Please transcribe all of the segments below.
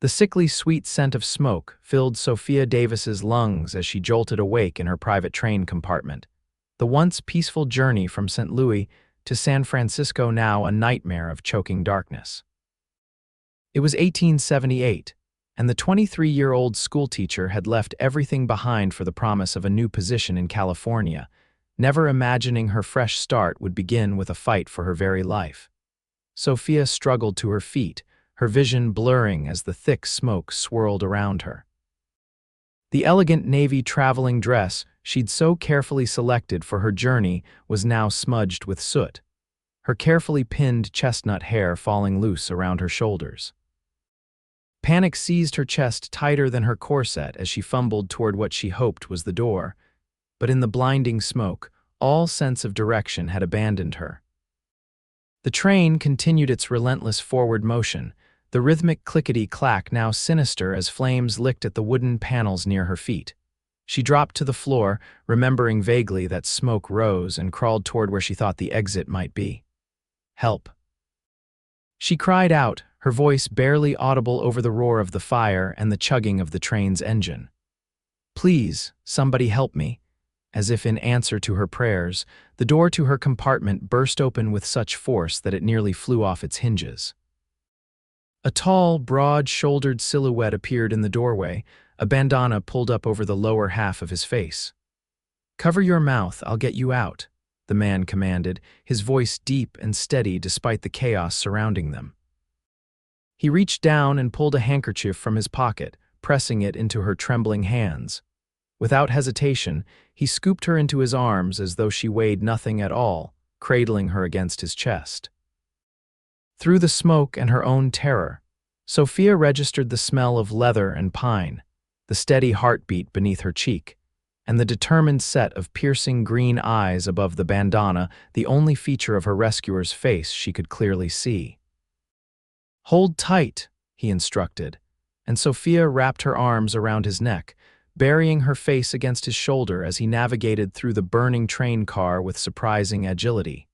The sickly sweet scent of smoke filled Sophia Davis's lungs as she jolted awake in her private train compartment. The once peaceful journey from St. Louis to San Francisco now a nightmare of choking darkness. It was 1878, and the 23-year-old schoolteacher had left everything behind for the promise of a new position in California, never imagining her fresh start would begin with a fight for her very life. Sophia struggled to her feet, her vision blurring as the thick smoke swirled around her. The elegant navy traveling dress she'd so carefully selected for her journey was now smudged with soot, her carefully pinned chestnut hair falling loose around her shoulders. Panic seized her chest tighter than her corset as she fumbled toward what she hoped was the door, but in the blinding smoke, all sense of direction had abandoned her. The train continued its relentless forward motion, the rhythmic clickety-clack now sinister as flames licked at the wooden panels near her feet. She dropped to the floor, remembering vaguely that smoke rose, and crawled toward where she thought the exit might be. "Help!" She cried out, her voice barely audible over the roar of the fire and the chugging of the train's engine. "Please, somebody help me." As if in answer to her prayers, the door to her compartment burst open with such force that it nearly flew off its hinges. A tall, broad-shouldered silhouette appeared in the doorway, a bandana pulled up over the lower half of his face. "Cover your mouth, I'll get you out," the man commanded, his voice deep and steady despite the chaos surrounding them. He reached down and pulled a handkerchief from his pocket, pressing it into her trembling hands. Without hesitation, he scooped her into his arms as though she weighed nothing at all, cradling her against his chest. Through the smoke and her own terror, Sophia registered the smell of leather and pine, the steady heartbeat beneath her cheek, and the determined set of piercing green eyes above the bandana, the only feature of her rescuer's face she could clearly see. "Hold tight," he instructed, and Sophia wrapped her arms around his neck, burying her face against his shoulder as he navigated through the burning train car with surprising agility.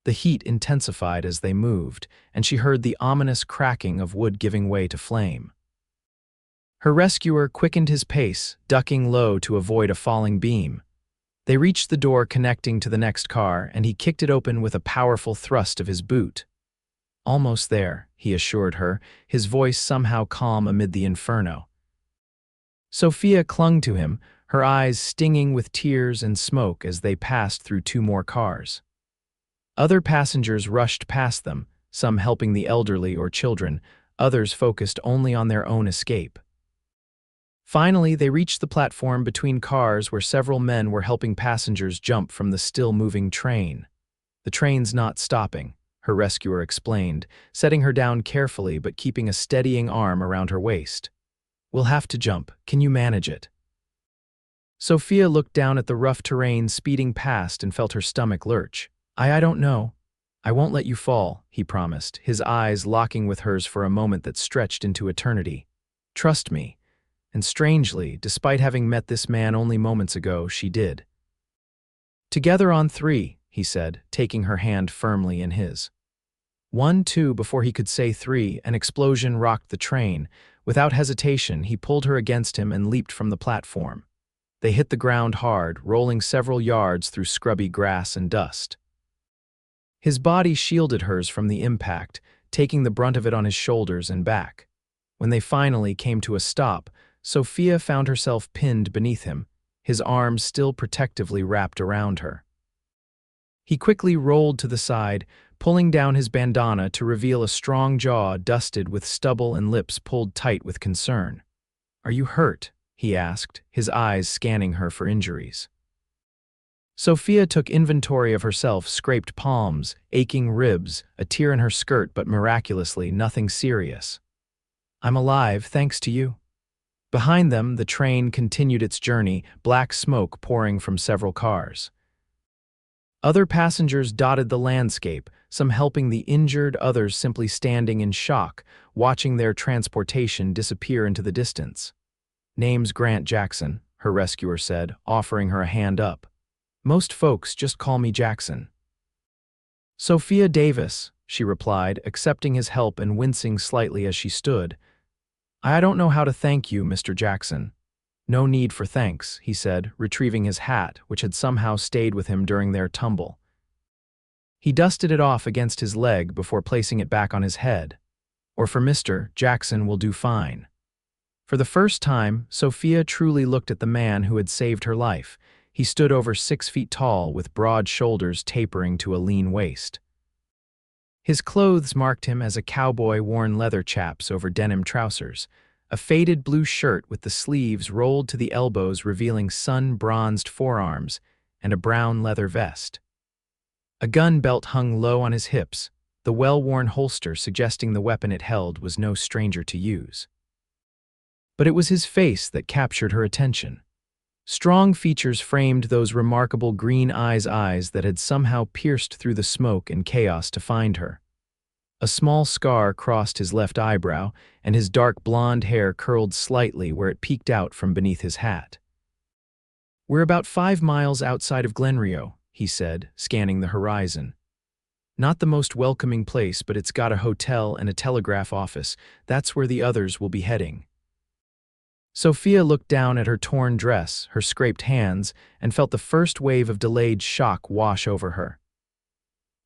The heat intensified as they moved, and she heard the ominous cracking of wood giving way to flame. Her rescuer quickened his pace, ducking low to avoid a falling beam. They reached the door connecting to the next car, and he kicked it open with a powerful thrust of his boot. "Almost there," he assured her, his voice somehow calm amid the inferno. Sophia clung to him, her eyes stinging with tears and smoke as they passed through two more cars. Other passengers rushed past them, some helping the elderly or children, others focused only on their own escape. Finally, they reached the platform between cars where several men were helping passengers jump from the still-moving train. "The train's not stopping," her rescuer explained, setting her down carefully but keeping a steadying arm around her waist. "We'll have to jump. Can you manage it?" Sophia looked down at the rough terrain speeding past and felt her stomach lurch. I don't know. I won't let you fall," he promised, his eyes locking with hers for a moment that stretched into eternity. "Trust me." And strangely, despite having met this man only moments ago, she did. "Together on three," he said, taking her hand firmly in his. 1, 2, before he could say 3, an explosion rocked the train. Without hesitation, he pulled her against him and leaped from the platform. They hit the ground hard, rolling several yards through scrubby grass and dust. His body shielded hers from the impact, taking the brunt of it on his shoulders and back. When they finally came to a stop, Sophia found herself pinned beneath him, his arms still protectively wrapped around her. He quickly rolled to the side, pulling down his bandana to reveal a strong jaw dusted with stubble and lips pulled tight with concern. "Are you hurt?" he asked, his eyes scanning her for injuries. Sophia took inventory of herself, scraped palms, aching ribs, a tear in her skirt, but miraculously nothing serious. "I'm alive, thanks to you." Behind them, the train continued its journey, black smoke pouring from several cars. Other passengers dotted the landscape, some helping the injured, others simply standing in shock, watching their transportation disappear into the distance. "Name's Grant Jackson," her rescuer said, offering her a hand up. "Most folks just call me Jackson." "Sophia Davis," she replied, accepting his help and wincing slightly as she stood. I don't know how to thank you, Mr. Jackson. No need for thanks, he said, retrieving his hat, which had somehow stayed with him during their tumble. He dusted it off against his leg before placing it back on his head. Or for Mr. Jackson will do fine. For the first time, Sophia truly looked at the man who had saved her life. He stood over 6 feet tall with broad shoulders tapering to a lean waist. His clothes marked him as a cowboy worn leather chaps over denim trousers, a faded blue shirt with the sleeves rolled to the elbows revealing sun-bronzed forearms, and a brown leather vest. A gun belt hung low on his hips, the well-worn holster suggesting the weapon it held was no stranger to use. But it was his face that captured her attention. Strong features framed those remarkable green eyes that had somehow pierced through the smoke and chaos to find her. A small scar crossed his left eyebrow, and his dark blonde hair curled slightly where it peeked out from beneath his hat. "We're about 5 miles outside of Glenrio," he said, scanning the horizon. "Not the most welcoming place, but it's got a hotel and a telegraph office. That's where the others will be heading." Sophia looked down at her torn dress, her scraped hands, and felt the first wave of delayed shock wash over her.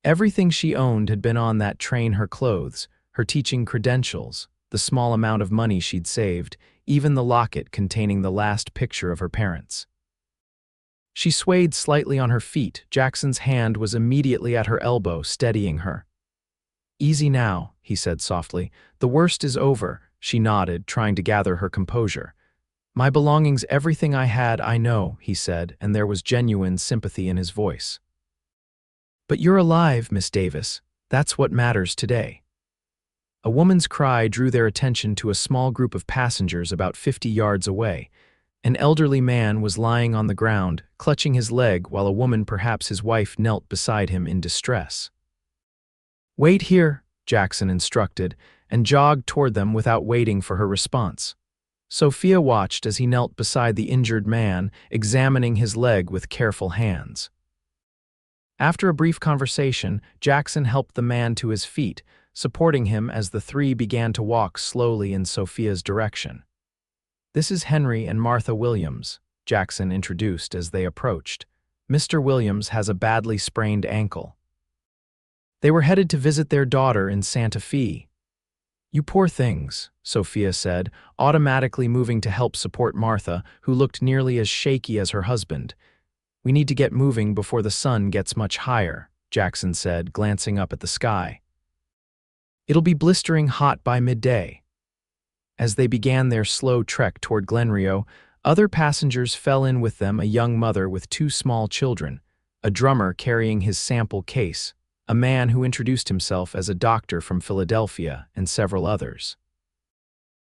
Everything she owned had been on that train: her clothes, her teaching credentials, the small amount of money she'd saved, even the locket containing the last picture of her parents. She swayed slightly on her feet. Jackson's hand was immediately at her elbow, steadying her. "Easy now," he said softly. "The worst is over." She nodded, trying to gather her composure. "My belongings, everything I had, I know," he said, and there was genuine sympathy in his voice. "But you're alive, Miss Davis. That's what matters today." A woman's cry drew their attention to a small group of passengers about 50 yards away. An elderly man was lying on the ground, clutching his leg, while a woman, perhaps his wife, knelt beside him in distress. "Wait here," Jackson instructed, and jogged toward them without waiting for her response. Sophia watched as he knelt beside the injured man, examining his leg with careful hands. After a brief conversation, Jackson helped the man to his feet, supporting him as the three began to walk slowly in Sophia's direction. "This is Henry and Martha Williams," Jackson introduced as they approached. "Mr. Williams has a badly sprained ankle." They were headed to visit their daughter in Santa Fe. "You poor things," Sophia said, automatically moving to help support Martha, who looked nearly as shaky as her husband. "We need to get moving before the sun gets much higher," Jackson said, glancing up at the sky. "It'll be blistering hot by midday." As they began their slow trek toward Glenrio, other passengers fell in with them: a young mother with 2 small children, a drummer carrying his sample case, a man who introduced himself as a doctor from Philadelphia, and several others.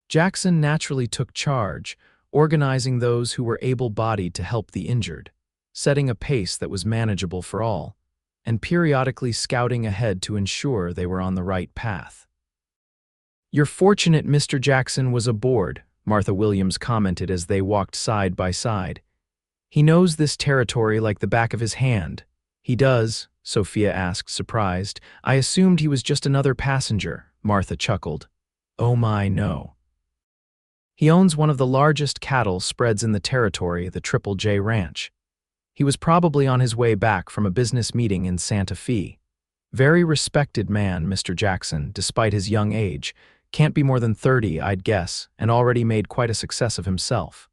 Jackson naturally took charge, organizing those who were able-bodied to help the injured, setting a pace that was manageable for all, and periodically scouting ahead to ensure they were on the right path. "You're fortunate Mr. Jackson was aboard," Martha Williams commented as they walked side by side. "He knows this territory like the back of his hand." "He does?" Sophia asked, surprised. "I assumed he was just another passenger," Martha chuckled. "Oh my, no. He owns one of the largest cattle spreads in the territory, the Triple J Ranch. He was probably on his way back from a business meeting in Santa Fe. Very respected man, Mr. Jackson, despite his young age. Can't be more than 30, I'd guess, and already made quite a success of himself."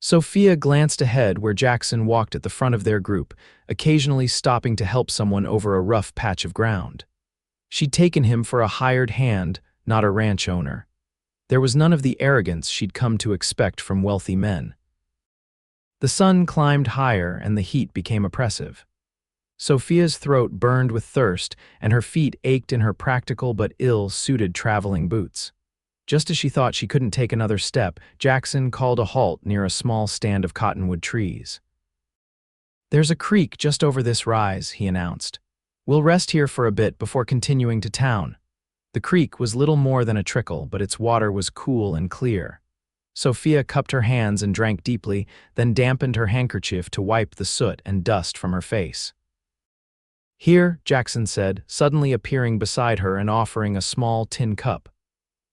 Sophia glanced ahead where Jackson walked at the front of their group, occasionally stopping to help someone over a rough patch of ground. She'd taken him for a hired hand, not a ranch owner. There was none of the arrogance she'd come to expect from wealthy men. The sun climbed higher and the heat became oppressive. Sophia's throat burned with thirst, and her feet ached in her practical but ill-suited traveling boots. Just as she thought she couldn't take another step, Jackson called a halt near a small stand of cottonwood trees. "There's a creek just over this rise," he announced. "We'll rest here for a bit before continuing to town." The creek was little more than a trickle, but its water was cool and clear. Sophia cupped her hands and drank deeply, then dampened her handkerchief to wipe the soot and dust from her face. "Here," Jackson said, suddenly appearing beside her and offering a small tin cup.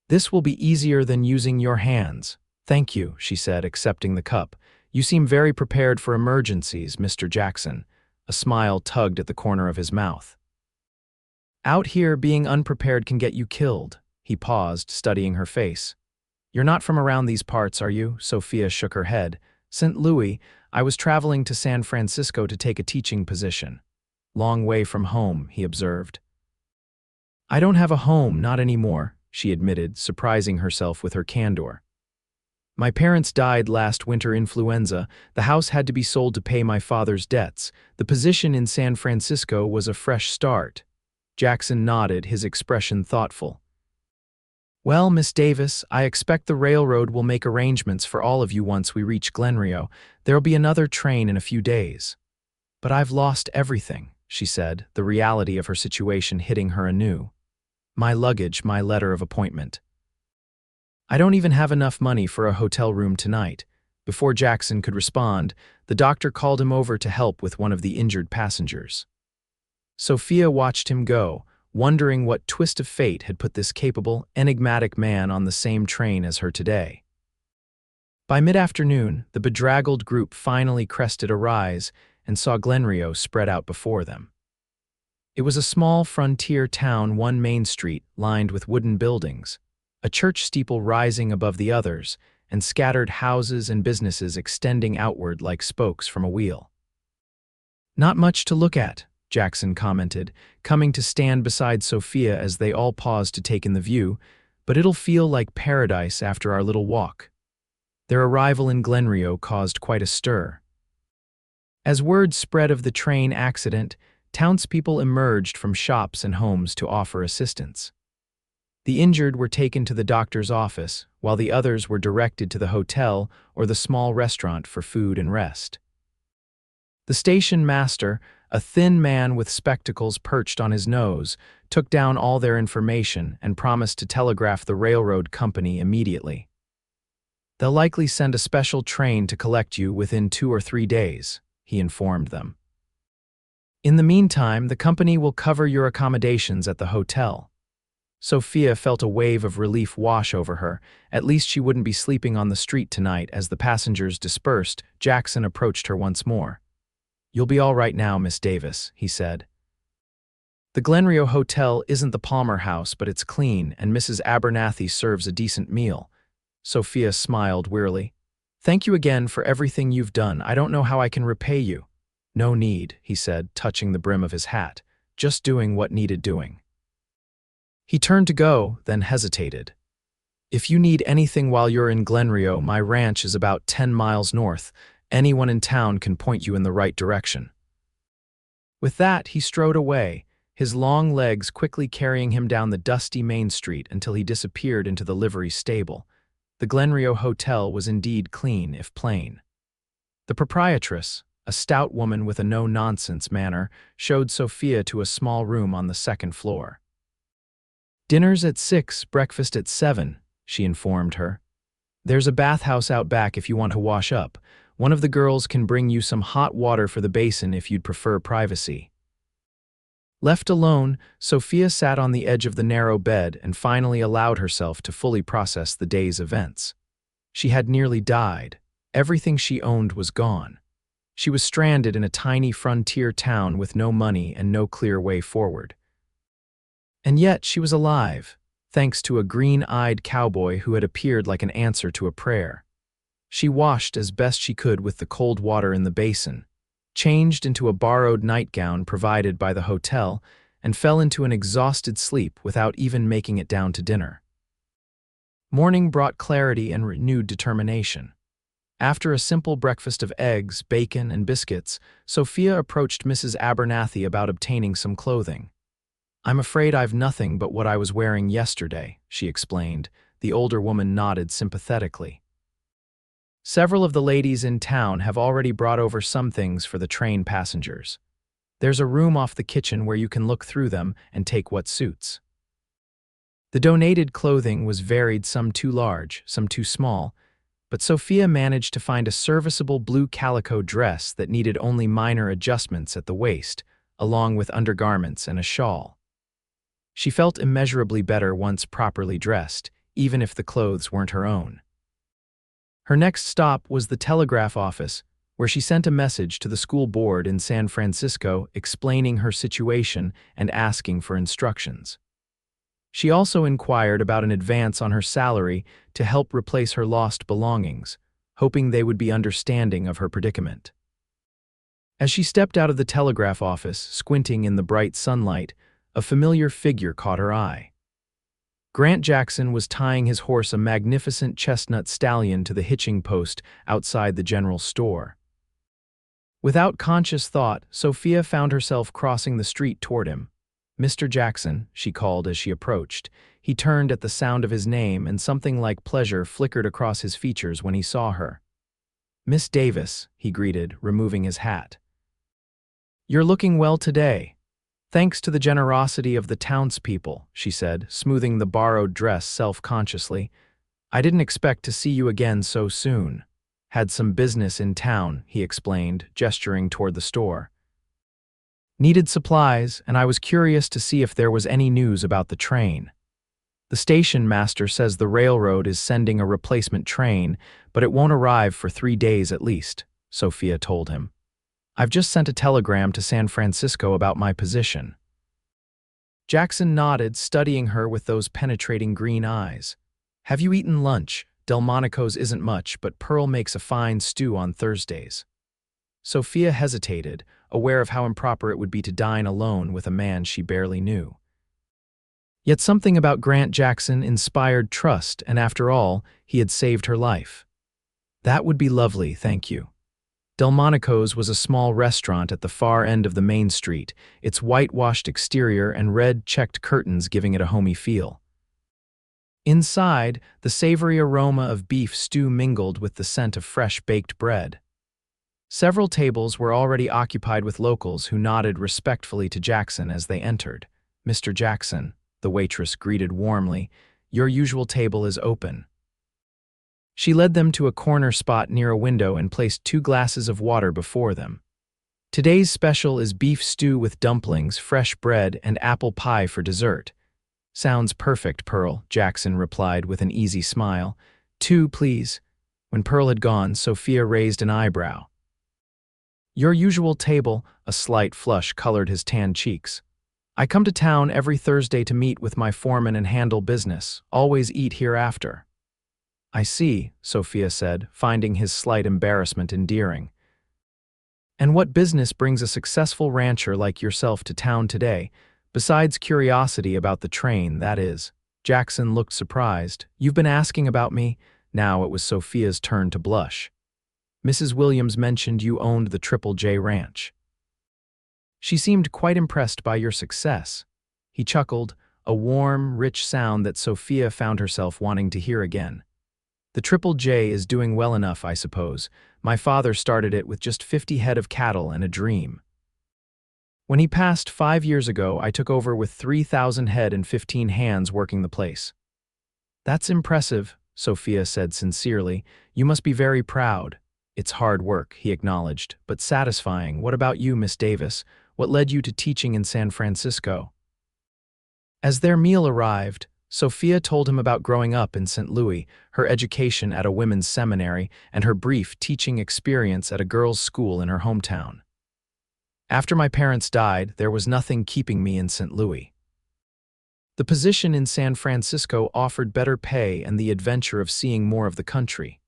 This will be easier than using your hands. Thank you, she said, accepting the cup. You seem very prepared for emergencies, Mr. Jackson. A smile tugged at the corner of his mouth. Out here, being unprepared can get you killed. He paused, studying her face. You're not from around these parts, are you? Sophia shook her head. St. Louis, I was traveling to San Francisco to take a teaching position. Long way from home, he observed. I don't have a home, not anymore, she admitted, surprising herself with her candor. My parents died last winter influenza. The house had to be sold to pay my father's debts. The position in San Francisco was a fresh start. Jackson nodded, his expression thoughtful. Well, Miss Davis, I expect the railroad will make arrangements for all of you once we reach Glenrio. There'll be another train in a few days. But I've lost everything, she said, the reality of her situation hitting her anew. My luggage, my letter of appointment. I don't even have enough money for a hotel room tonight. Before Jackson could respond, the doctor called him over to help with one of the injured passengers. Sophia watched him go, wondering what twist of fate had put this capable, enigmatic man on the same train as her today. By mid-afternoon, the bedraggled group finally crested a rise and saw Glenrio spread out before them. It was a small frontier town, one main street lined with wooden buildings, a church steeple rising above the others, and scattered houses and businesses extending outward like spokes from a wheel. Not much to look at, Jackson commented, coming to stand beside Sophia as they all paused to take in the view, but it'll feel like paradise after our little walk. Their arrival in Glenrio caused quite a stir. As word spread of the train accident, townspeople emerged from shops and homes to offer assistance. The injured were taken to the doctor's office, while the others were directed to the hotel or the small restaurant for food and rest. The station master, a thin man with spectacles perched on his nose, took down all their information and promised to telegraph the railroad company immediately. They'll likely send a special train to collect you within 2 or 3 days, he informed them. In the meantime, the company will cover your accommodations at the hotel. Sophia felt a wave of relief wash over her. At least she wouldn't be sleeping on the street tonight. As the passengers dispersed, Jackson approached her once more. You'll be all right now, Miss Davis, he said. The Glenrio Hotel isn't the Palmer House, but it's clean, and Mrs. Abernathy serves a decent meal. Sophia smiled wearily. Thank you again for everything you've done. I don't know how I can repay you. No need, he said, touching the brim of his hat. Just doing what needed doing. He turned to go, then hesitated. If you need anything while you're in Glenrio, my ranch is about 10 miles north. Anyone in town can point you in the right direction. With that, he strode away, his long legs quickly carrying him down the dusty main street until he disappeared into the livery stable. The Glenrio Hotel was indeed clean, if plain. The proprietress, a stout woman with a no-nonsense manner, showed Sophia to a small room on the second floor. Dinner's at 6, breakfast at 7, she informed her. There's a bathhouse out back if you want to wash up. One of the girls can bring you some hot water for the basin if you'd prefer privacy. Left alone, Sophia sat on the edge of the narrow bed and finally allowed herself to fully process the day's events. She had nearly died. Everything she owned was gone. She was stranded in a tiny frontier town with no money and no clear way forward. And yet she was alive, thanks to a green-eyed cowboy who had appeared like an answer to a prayer. She washed as best she could with the cold water in the basin, changed into a borrowed nightgown provided by the hotel, and fell into an exhausted sleep without even making it down to dinner. Morning brought clarity and renewed determination. After a simple breakfast of eggs, bacon, and biscuits, Sophia approached Mrs. Abernathy about obtaining some clothing. I'm afraid I've nothing but what I was wearing yesterday, she explained. The older woman nodded sympathetically. Several of the ladies in town have already brought over some things for the train passengers. There's a room off the kitchen where you can look through them and take what suits. The donated clothing was varied, some too large, some too small, but Sophia managed to find a serviceable blue calico dress that needed only minor adjustments at the waist, along with undergarments and a shawl. She felt immeasurably better once properly dressed, even if the clothes weren't her own. Her next stop was the telegraph office, where she sent a message to the school board in San Francisco explaining her situation and asking for instructions. She also inquired about an advance on her salary to help replace her lost belongings, hoping they would be understanding of her predicament. As she stepped out of the telegraph office, squinting in the bright sunlight, a familiar figure caught her eye. Grant Jackson was tying his horse, a magnificent chestnut stallion, to the hitching post outside the general store. Without conscious thought, Sophia found herself crossing the street toward him. "Mr. Jackson," she called as she approached. He turned at the sound of his name, and something like pleasure flickered across his features when he saw her. "Miss Davis," he greeted, removing his hat. "You're looking well today. Thanks to the generosity of the townspeople," she said, smoothing the borrowed dress self-consciously. "I didn't expect to see you again so soon. Had some business in town," he explained, gesturing toward the store. "Needed supplies, and I was curious to see if there was any news about the train. The station master says the railroad is sending a replacement train, but it won't arrive for 3 days at least," Sophia told him. "I've just sent a telegram to San Francisco about my position." Jackson nodded, studying her with those penetrating green eyes. "Have you eaten lunch? Delmonico's isn't much, but Pearl makes a fine stew on Thursdays." Sophia hesitated, aware of how improper it would be to dine alone with a man she barely knew. Yet something about Grant Jackson inspired trust, and after all, he had saved her life. "That would be lovely, thank you." Delmonico's was a small restaurant at the far end of the main street, its whitewashed exterior and red checked curtains giving it a homey feel. Inside, the savory aroma of beef stew mingled with the scent of fresh baked bread. Several tables were already occupied with locals who nodded respectfully to Jackson as they entered. "Mr. Jackson," the waitress greeted warmly, "your usual table is open." She led them to a corner spot near a window and placed 2 glasses of water before them. "Today's special is beef stew with dumplings, fresh bread, and apple pie for dessert." "Sounds perfect, Pearl," Jackson replied with an easy smile. "2, please." When Pearl had gone, Sophia raised an eyebrow. "Your usual table," a slight flush colored his tan cheeks. "I come to town every Thursday to meet with my foreman and handle business. Always eat here after." "I see," Sophia said, finding his slight embarrassment endearing. "And what business brings a successful rancher like yourself to town today? Besides curiosity about the train, that is." Jackson looked surprised. "You've been asking about me?" Now it was Sophia's turn to blush. "Mrs. Williams mentioned you owned the Triple J Ranch. She seemed quite impressed by your success." He chuckled, a warm, rich sound that Sophia found herself wanting to hear again. "The Triple J is doing well enough, I suppose. My father started it with just 50 head of cattle and a dream. When he passed 5 years ago, I took over with 3,000 head and 15 hands working the place." "That's impressive," Sophia said sincerely. "You must be very proud." "It's hard work," he acknowledged, "but satisfying. What about you, Miss Davis? What led you to teaching in San Francisco?" As their meal arrived, Sophia told him about growing up in St. Louis, her education at a women's seminary, and her brief teaching experience at a girls' school in her hometown. "After my parents died, there was nothing keeping me in St. Louis. The position in San Francisco offered better pay and the adventure of seeing more of the country.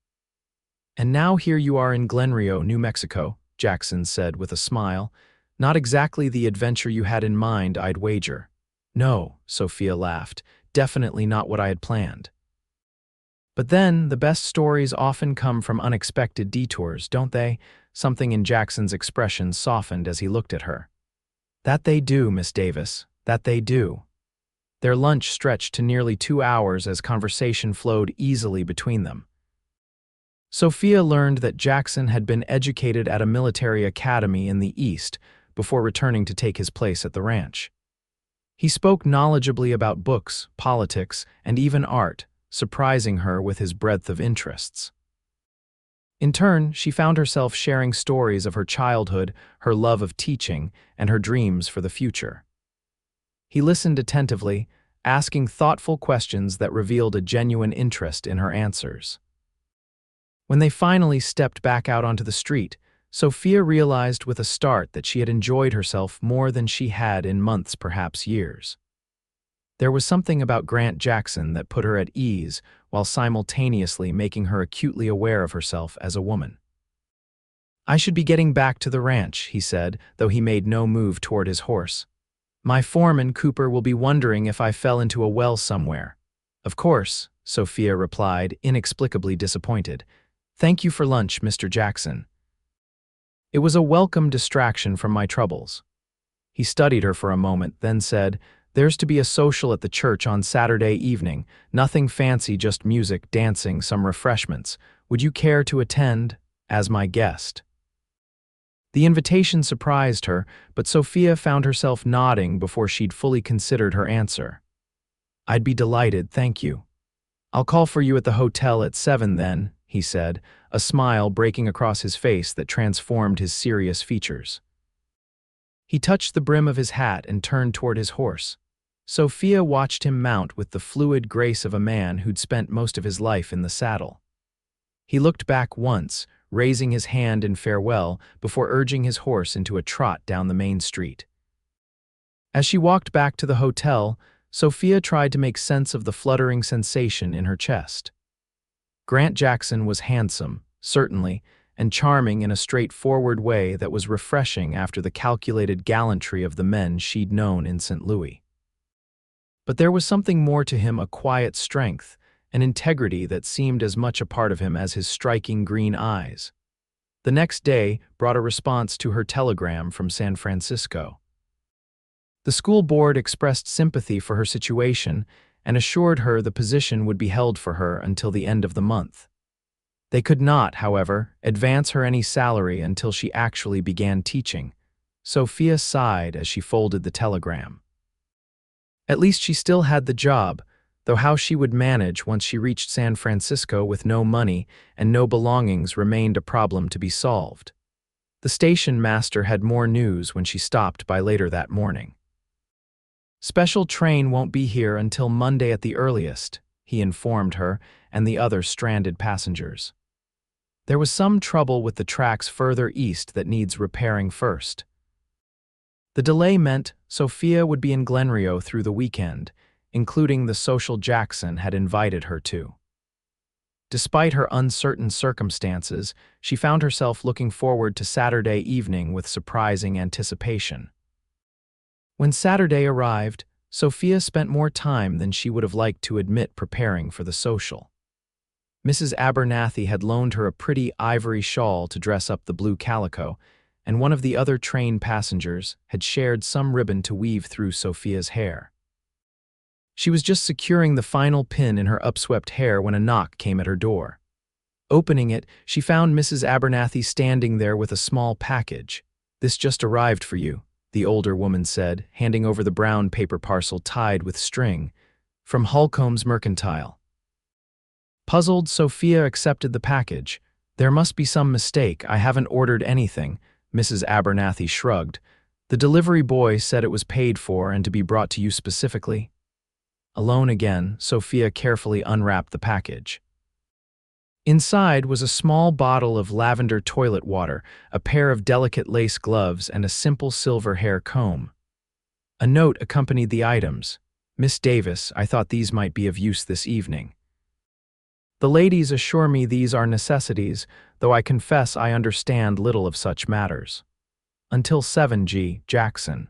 And now here you are in Glen Rio, New Mexico," Jackson said with a smile. "Not exactly the adventure you had in mind, I'd wager." "No," Sophia laughed, "definitely not what I had planned." "But then, the best stories often come from unexpected detours, don't they?" Something in Jackson's expression softened as he looked at her. "That they do, Miss Davis, that they do." Their lunch stretched to nearly 2 hours as conversation flowed easily between them. Sophia learned that Jackson had been educated at a military academy in the East before returning to take his place at the ranch. He spoke knowledgeably about books, politics, and even art, surprising her with his breadth of interests. In turn, she found herself sharing stories of her childhood, her love of teaching, and her dreams for the future. He listened attentively, asking thoughtful questions that revealed a genuine interest in her answers. When they finally stepped back out onto the street, Sophia realized with a start that she had enjoyed herself more than she had in months, perhaps years. There was something about Grant Jackson that put her at ease while simultaneously making her acutely aware of herself as a woman. "I should be getting back to the ranch," he said, though he made no move toward his horse. "My foreman, Cooper, will be wondering if I fell into a well somewhere." "Of course," Sophia replied, inexplicably disappointed. "Thank you for lunch, Mr. Jackson." It was a welcome distraction from my troubles. He studied her for a moment, then said, "There's to be a social at the church on Saturday evening. Nothing fancy, just music, dancing, some refreshments. Would you care to attend as my guest?" The invitation surprised her, but Sophia found herself nodding before she'd fully considered her answer. "I'd be delighted, thank you." "I'll call for you at the hotel at 7 then," he said, a smile breaking across his face that transformed his serious features. He touched the brim of his hat and turned toward his horse. Sophia watched him mount with the fluid grace of a man who'd spent most of his life in the saddle. He looked back once, raising his hand in farewell before urging his horse into a trot down the main street. As she walked back to the hotel, Sophia tried to make sense of the fluttering sensation in her chest. Grant Jackson was handsome, certainly, and charming in a straightforward way that was refreshing after the calculated gallantry of the men she'd known in St. Louis. But there was something more to him, a quiet strength, an integrity that seemed as much a part of him as his striking green eyes. The next day brought a response to her telegram from San Francisco. The school board expressed sympathy for her situation and assured her the position would be held for her until the end of the month. They could not, however, advance her any salary until she actually began teaching. Sophia sighed as she folded the telegram. At least she still had the job, though how she would manage once she reached San Francisco with no money and no belongings remained a problem to be solved. The station master had more news when she stopped by later that morning. "Special train won't be here until Monday at the earliest," he informed her and the other stranded passengers. There was some trouble with the tracks further east that needs repairing first. The delay meant Sophia would be in Glenrio through the weekend, including the social Jackson had invited her to. Despite her uncertain circumstances, she found herself looking forward to Saturday evening with surprising anticipation. When Saturday arrived, Sophia spent more time than she would have liked to admit preparing for the social. Mrs. Abernathy had loaned her a pretty ivory shawl to dress up the blue calico, and one of the other train passengers had shared some ribbon to weave through Sophia's hair. She was just securing the final pin in her upswept hair when a knock came at her door. Opening it, she found Mrs. Abernathy standing there with a small package. "This just arrived for you," the older woman said, handing over the brown paper parcel tied with string, "from Holcomb's Mercantile." Puzzled, Sophia accepted the package. "There must be some mistake. I haven't ordered anything," Mrs. Abernathy shrugged. "The delivery boy said it was paid for and to be brought to you specifically." Alone again, Sophia carefully unwrapped the package. Inside was a small bottle of lavender toilet water, a pair of delicate lace gloves, and a simple silver hair comb. A note accompanied the items. "Miss Davis, I thought these might be of use this evening. The ladies assure me these are necessities, though I confess I understand little of such matters. Until 7G. Jackson."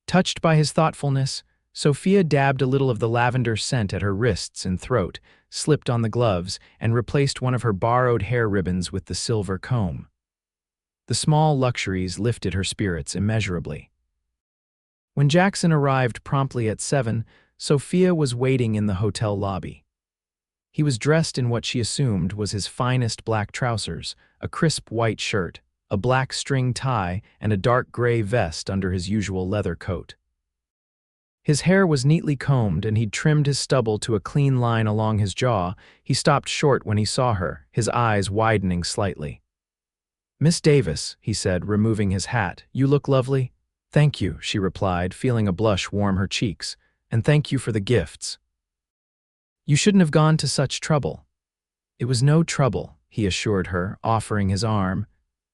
Touched by his thoughtfulness, Sophia dabbed a little of the lavender scent at her wrists and throat, slipped on the gloves, and replaced one of her borrowed hair ribbons with the silver comb. The small luxuries lifted her spirits immeasurably. When Jackson arrived promptly at 7, Sophia was waiting in the hotel lobby. He was dressed in what she assumed was his finest black trousers, a crisp white shirt, a black string tie, and a dark gray vest under his usual leather coat. His hair was neatly combed and he'd trimmed his stubble to a clean line along his jaw. He stopped short when he saw her, his eyes widening slightly. "Miss Davis," he said, removing his hat, "you look lovely." "Thank you," she replied, feeling a blush warm her cheeks. and thank you for the gifts. You shouldn't have gone to such trouble. It was no trouble, he assured her, offering his arm.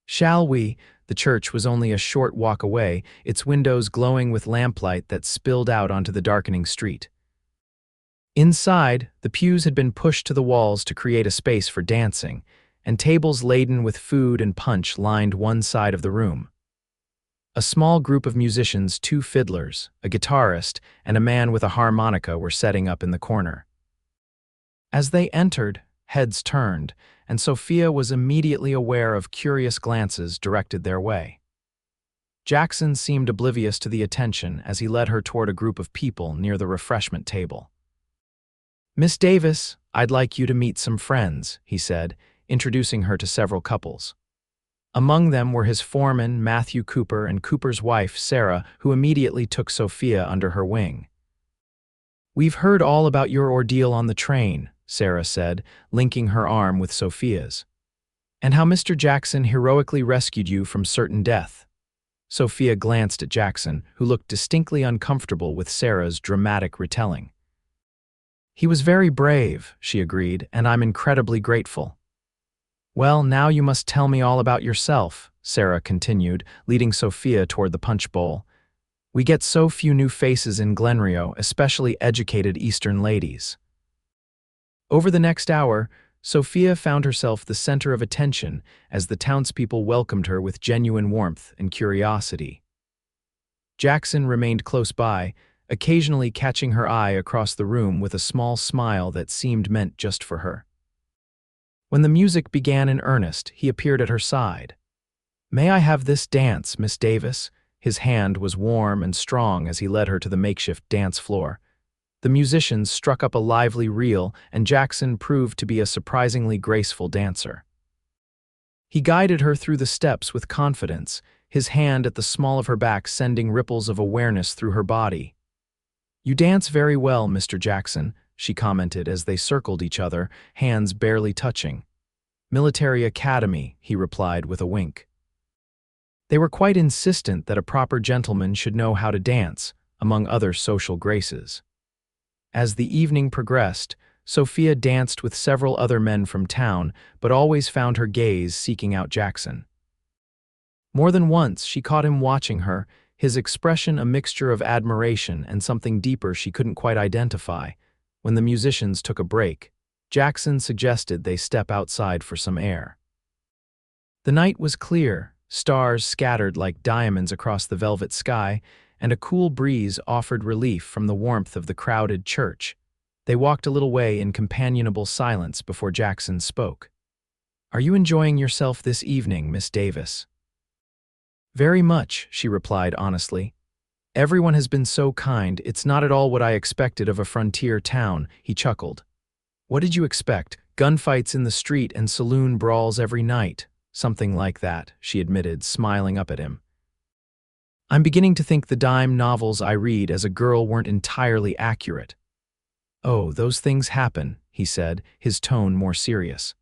Shall we? The church was only a short walk away, its windows glowing with lamplight that spilled out onto the darkening street. Inside, the pews had been pushed to the walls to create a space for dancing, and tables laden with food and punch lined one side of the room. A small group of musicians, 2 fiddlers, a guitarist, and a man with a harmonica were setting up in the corner. As they entered, heads turned, and Sophia was immediately aware of curious glances directed their way. Jackson seemed oblivious to the attention as he led her toward a group of people near the refreshment table. "Miss Davis, I'd like you to meet some friends," he said, introducing her to several couples. Among them were his foreman, Matthew Cooper, and Cooper's wife, Sarah, who immediately took Sophia under her wing. "We've heard all about your ordeal on the train," Sarah said, linking her arm with Sophia's, "and how Mr. Jackson heroically rescued you from certain death." Sophia glanced at Jackson, who looked distinctly uncomfortable with Sarah's dramatic retelling. "He was very brave," she agreed, "and I'm incredibly grateful." "Well, now you must tell me all about yourself," Sarah continued, leading Sophia toward the punch bowl. "We get so few new faces in Glenrio, especially educated Eastern ladies." Over the next hour, Sophia found herself the center of attention as the townspeople welcomed her with genuine warmth and curiosity. Jackson remained close by, occasionally catching her eye across the room with a small smile that seemed meant just for her. When the music began in earnest, he appeared at her side. "May I have this dance, Miss Davis?" His hand was warm and strong as he led her to the makeshift dance floor. The musicians struck up a lively reel, and Jackson proved to be a surprisingly graceful dancer. He guided her through the steps with confidence, his hand at the small of her back sending ripples of awareness through her body. "You dance very well, Mr. Jackson," she commented as they circled each other, hands barely touching. "Military Academy," he replied with a wink. They were quite insistent that a proper gentleman should know how to dance, among other social graces. As the evening progressed, Sophia danced with several other men from town, but always found her gaze seeking out Jackson. More than once she caught him watching her, his expression a mixture of admiration and something deeper she couldn't quite identify. When the musicians took a break, Jackson suggested they step outside for some air. The night was clear, stars scattered like diamonds across the velvet sky, and a cool breeze offered relief from the warmth of the crowded church. They walked a little way in companionable silence before Jackson spoke. "Are you enjoying yourself this evening, Miss Davis?" "Very much," she replied honestly. "Everyone has been so kind, it's not at all what I expected of a frontier town," he chuckled. "What did you expect? Gunfights in the street and saloon brawls every night." "Something like that," she admitted, smiling up at him. "I'm beginning to think the dime novels I read as a girl weren't entirely accurate." "Oh, those things happen," he said, his tone more serious.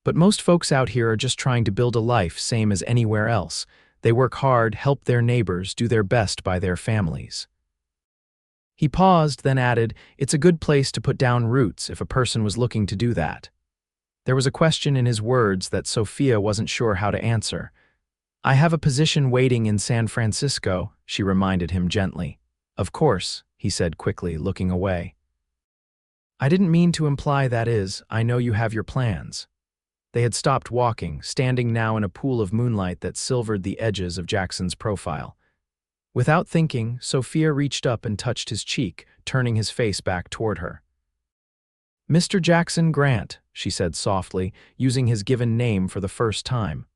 "But most folks out here are just trying to build a life same as anywhere else. They work hard, help their neighbors, do their best by their families." He paused, then added, "It's a good place to put down roots if a person was looking to do that." There was a question in his words that Sophia wasn't sure how to answer. "I have a position waiting in San Francisco," she reminded him gently. "Of course," he said quickly, looking away. "I didn't mean to imply that is, I know you have your plans." They had stopped walking, standing now in a pool of moonlight that silvered the edges of Jackson's profile. Without thinking, Sophia reached up and touched his cheek, turning his face back toward her. "Mr. Jackson Grant," she said softly, using his given name for the first time.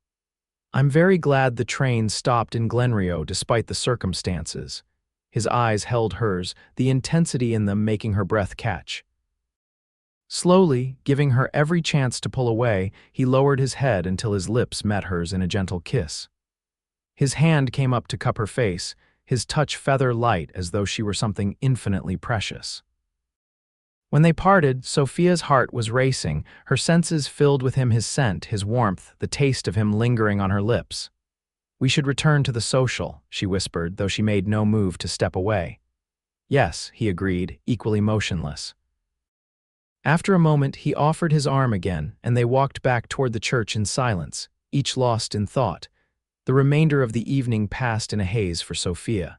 "I'm very glad the train stopped in Glenrio despite the circumstances." His eyes held hers, the intensity in them making her breath catch. Slowly, giving her every chance to pull away, he lowered his head until his lips met hers in a gentle kiss. His hand came up to cup her face, his touch feather light as though she were something infinitely precious. When they parted, Sophia's heart was racing, her senses filled with him, his scent, his warmth, the taste of him lingering on her lips. "We should return to the social," she whispered, though she made no move to step away. Yes, he agreed, equally motionless. After a moment, he offered his arm again, and they walked back toward the church in silence, each lost in thought. The remainder of the evening passed in a haze for Sophia.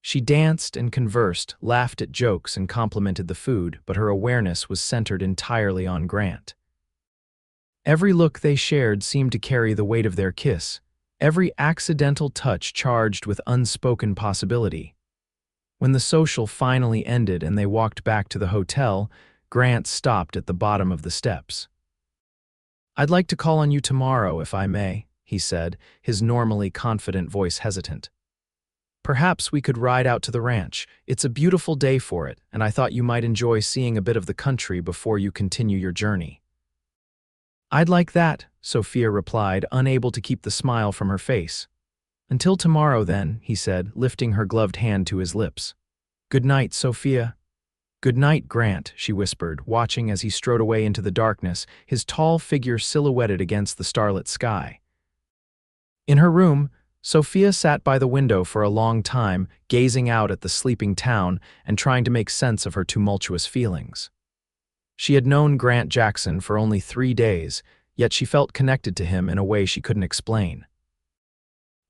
She danced and conversed, laughed at jokes and complimented the food, but her awareness was centered entirely on Grant. Every look they shared seemed to carry the weight of their kiss, every accidental touch charged with unspoken possibility. When the social finally ended and they walked back to the hotel, Grant stopped at the bottom of the steps. "I'd like to call on you tomorrow, if I may," he said, his normally confident voice hesitant. "Perhaps we could ride out to the ranch. It's a beautiful day for it, and I thought you might enjoy seeing a bit of the country before you continue your journey." "I'd like that," Sophia replied, unable to keep the smile from her face. "Until tomorrow, then," he said, lifting her gloved hand to his lips. "Good night, Sophia." "Good night, Grant," she whispered, watching as he strode away into the darkness, his tall figure silhouetted against the starlit sky. In her room, Sophia sat by the window for a long time, gazing out at the sleeping town and trying to make sense of her tumultuous feelings. She had known Grant Jackson for only 3 days, yet she felt connected to him in a way she couldn't explain.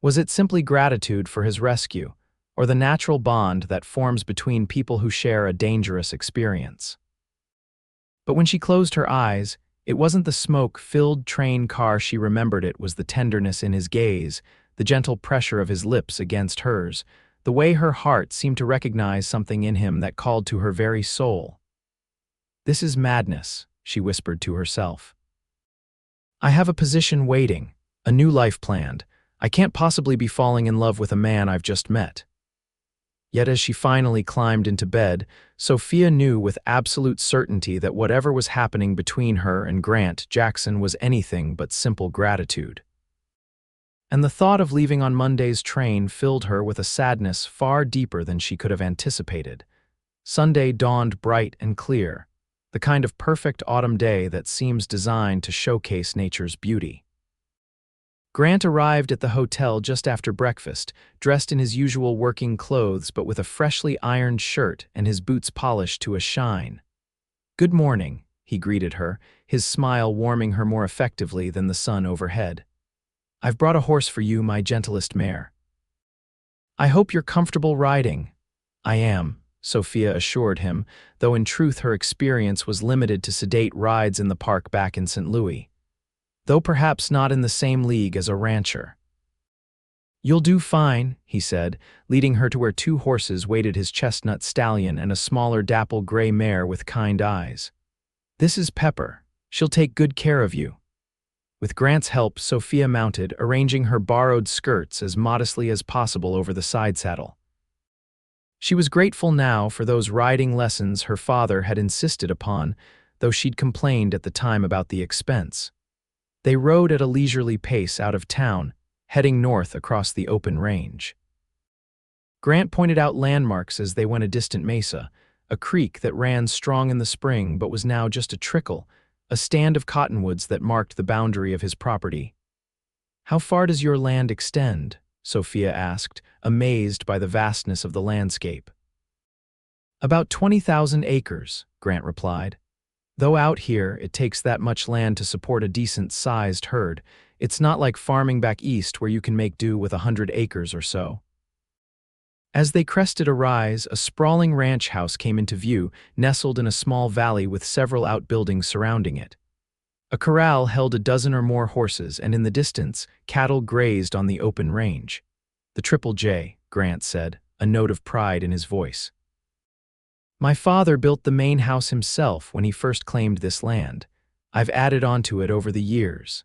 Was it simply gratitude for his rescue, or the natural bond that forms between people who share a dangerous experience? But when she closed her eyes, it wasn't the smoke-filled train car she remembered. It was the tenderness in his gaze, the gentle pressure of his lips against hers, the way her heart seemed to recognize something in him that called to her very soul. "This is madness," she whispered to herself. "I have a position waiting, a new life planned. I can't possibly be falling in love with a man I've just met." Yet as she finally climbed into bed, Sophia knew with absolute certainty that whatever was happening between her and Grant Jackson was anything but simple gratitude. And the thought of leaving on Monday's train filled her with a sadness far deeper than she could have anticipated. Sunday dawned bright and clear, the kind of perfect autumn day that seems designed to showcase nature's beauty. Grant arrived at the hotel just after breakfast, dressed in his usual working clothes but with a freshly ironed shirt and his boots polished to a shine. "Good morning," he greeted her, his smile warming her more effectively than the sun overhead. "I've brought a horse for you, my gentlest mare." "I hope you're comfortable riding." "I am," Sophia assured him, though in truth her experience was limited to sedate rides in the park back in St. Louis. Though perhaps not in the same league as a rancher. "You'll do fine," he said, leading her to where 2 horses waited, his chestnut stallion and a smaller dapple gray mare with kind eyes. "This is Pepper. She'll take good care of you." With Grant's help, Sophia mounted, arranging her borrowed skirts as modestly as possible over the side saddle. She was grateful now for those riding lessons her father had insisted upon, though she'd complained at the time about the expense. They rode at a leisurely pace out of town, heading north across the open range. Grant pointed out landmarks as they went: a distant mesa, a creek that ran strong in the spring but was now just a trickle, a stand of cottonwoods that marked the boundary of his property. "How far does your land extend?" Sophia asked, amazed by the vastness of the landscape. "About 20,000 acres, Grant replied. "Though out here it takes that much land to support a decent-sized herd, it's not like farming back east where you can make do with 100 acres or so." As they crested a rise, a sprawling ranch house came into view, nestled in a small valley with several outbuildings surrounding it. A corral held a dozen or more horses, and in the distance, cattle grazed on the open range. "The Triple J," Grant said, a note of pride in his voice. "My father built the main house himself when he first claimed this land. I've added onto it over the years."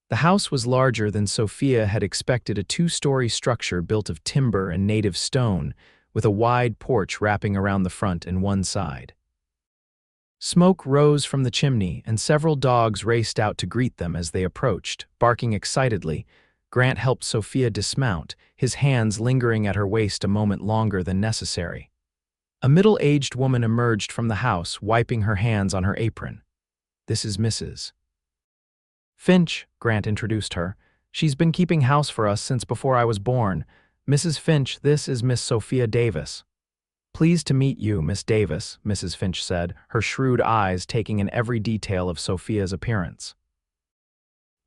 The house was larger than Sophia had expected, a 2-story structure built of timber and native stone, with a wide porch wrapping around the front and one side. Smoke rose from the chimney, and several dogs raced out to greet them as they approached, barking excitedly. Grant helped Sophia dismount, his hands lingering at her waist a moment longer than necessary. A middle-aged woman emerged from the house, wiping her hands on her apron. "This is Mrs. Finch," Grant introduced her. "She's been keeping house for us since before I was born. Mrs. Finch, this is Miss Sophia Davis." Pleased to meet you, Miss Davis, Mrs. Finch said, her shrewd eyes taking in every detail of Sophia's appearance.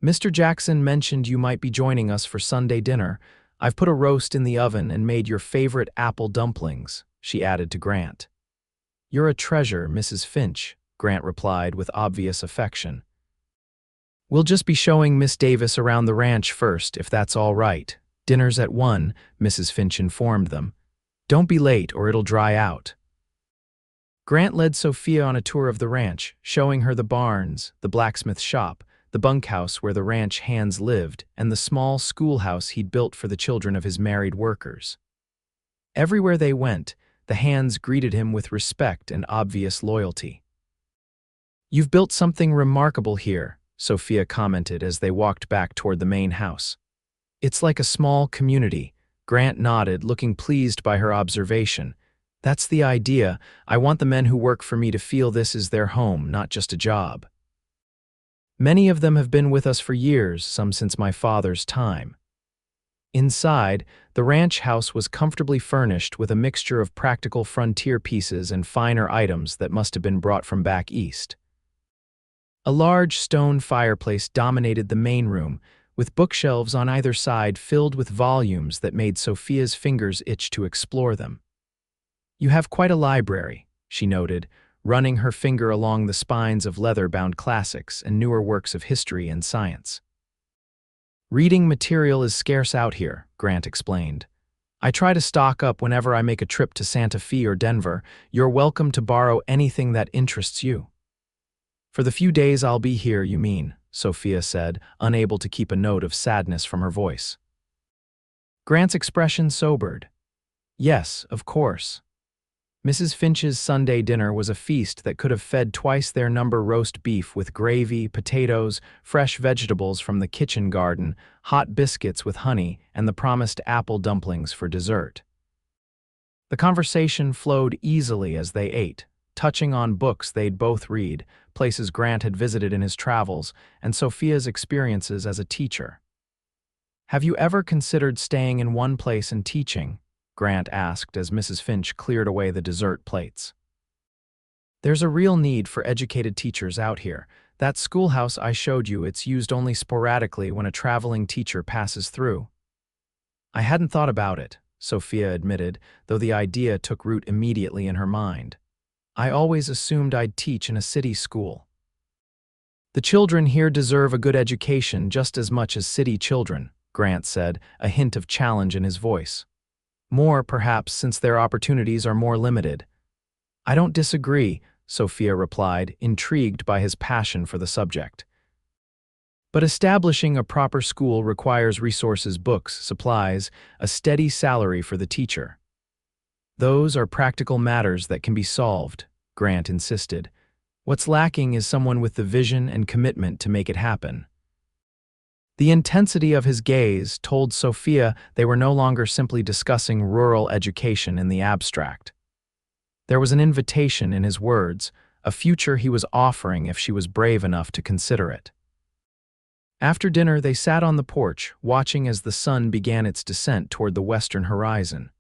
Mr. Jackson mentioned you might be joining us for Sunday dinner. I've put a roast in the oven and made your favorite apple dumplings, she added to Grant. You're a treasure, Mrs. Finch, Grant replied with obvious affection. We'll just be showing Miss Davis around the ranch first, if that's all right. Dinner's at 1, Mrs. Finch informed them. Don't be late or it'll dry out. Grant led Sophia on a tour of the ranch, showing her the barns, the blacksmith shop, the bunkhouse where the ranch hands lived, and the small schoolhouse he'd built for the children of his married workers. Everywhere they went, the hands greeted him with respect and obvious loyalty. You've built something remarkable here, Sophia commented as they walked back toward the main house. It's like a small community. Grant nodded, looking pleased by her observation. That's the idea. I want the men who work for me to feel this is their home, not just a job. Many of them have been with us for years, some since my father's time. Inside, the ranch house was comfortably furnished with a mixture of practical frontier pieces and finer items that must have been brought from back east. A large stone fireplace dominated the main room, with bookshelves on either side filled with volumes that made Sophia's fingers itch to explore them. You have quite a library, she noted, running her finger along the spines of leather-bound classics and newer works of history and science. Reading material is scarce out here, Grant explained. I try to stock up whenever I make a trip to Santa Fe or Denver. You're welcome to borrow anything that interests you. For the few days I'll be here, you mean, Sophia said, unable to keep a note of sadness from her voice. Grant's expression sobered. Yes, of course. Mrs. Finch's Sunday dinner was a feast that could have fed twice their number roast beef with gravy, potatoes, fresh vegetables from the kitchen garden, hot biscuits with honey, and the promised apple dumplings for dessert. The conversation flowed easily as they ate, touching on books they'd both read, places Grant had visited in his travels, and Sophia's experiences as a teacher. Have you ever considered staying in one place and teaching? Grant asked as Mrs. Finch cleared away the dessert plates. There's a real need for educated teachers out here. That schoolhouse I showed you, it's used only sporadically when a traveling teacher passes through. I hadn't thought about it, Sophia admitted, though the idea took root immediately in her mind. I always assumed I'd teach in a city school. The children here deserve a good education just as much as city children, Grant said, a hint of challenge in his voice. More, perhaps, since their opportunities are more limited. I don't disagree, Sophia replied, intrigued by his passion for the subject. But establishing a proper school requires resources, books, supplies, a steady salary for the teacher. Those are practical matters that can be solved, Grant insisted. What's lacking is someone with the vision and commitment to make it happen. The intensity of his gaze told Sophia they were no longer simply discussing rural education in the abstract. There was an invitation in his words, a future he was offering if she was brave enough to consider it. After dinner, they sat on the porch, watching as the sun began its descent toward the western horizon.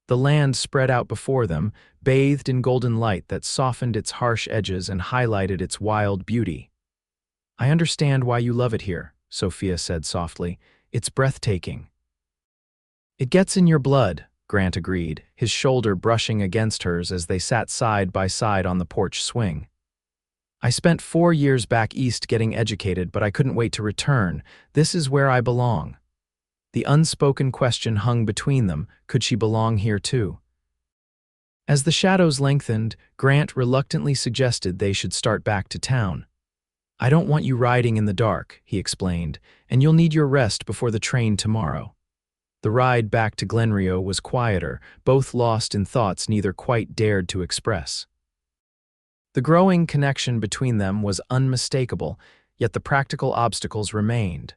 The land spread out before them, bathed in golden light that softened its harsh edges and highlighted its wild beauty. I understand why you love it here, Sophia said softly. It's breathtaking. It gets in your blood, Grant agreed, his shoulder brushing against hers as they sat side by side on the porch swing. I spent 4 years back east getting educated, but I couldn't wait to return. This is where I belong. The unspoken question hung between them, could she belong here too? As the shadows lengthened, Grant reluctantly suggested they should start back to town. I don't want you riding in the dark, he explained, and you'll need your rest before the train tomorrow. The ride back to Glenrio was quieter, both lost in thoughts neither quite dared to express. The growing connection between them was unmistakable, yet the practical obstacles remained.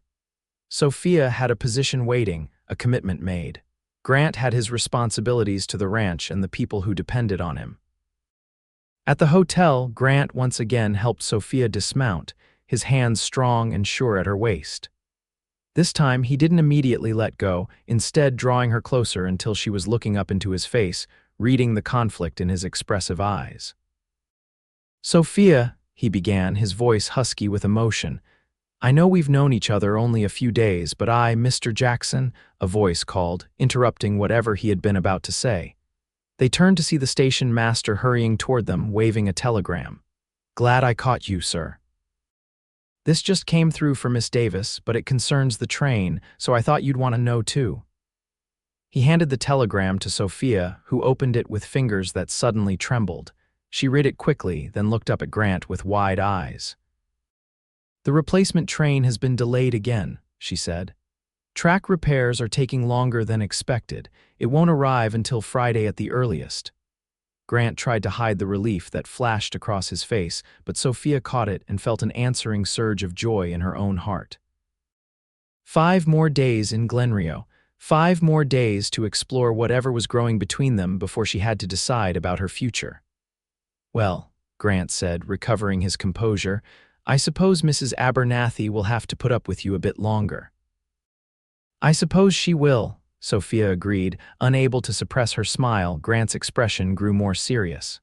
Sophia had a position waiting, a commitment made. Grant had his responsibilities to the ranch and the people who depended on him. At the hotel, Grant once again helped Sophia dismount, his hands strong and sure at her waist. This time he didn't immediately let go, instead drawing her closer until she was looking up into his face, reading the conflict in his expressive eyes. "Sophia," he began, his voice husky with emotion, "I know we've known each other only a few days, but Mr. Jackson," a voice called, interrupting whatever he had been about to say. They turned to see the station master hurrying toward them, waving a telegram. "Glad I caught you, sir. This just came through for Miss Davis, but it concerns the train, so I thought you'd want to know too." He handed the telegram to Sophia, who opened it with fingers that suddenly trembled. She read it quickly, then looked up at Grant with wide eyes. "The replacement train has been delayed again," she said. "Track repairs are taking longer than expected. It won't arrive until Friday at the earliest." Grant tried to hide the relief that flashed across his face, but Sophia caught it and felt an answering surge of joy in her own heart. 5 more days in Glenrio. 5 more days to explore whatever was growing between them before she had to decide about her future. "Well," Grant said, recovering his composure, "I suppose Mrs. Abernathy will have to put up with you a bit longer." "I suppose she will," Sophia agreed, unable to suppress her smile. Grant's expression grew more serious.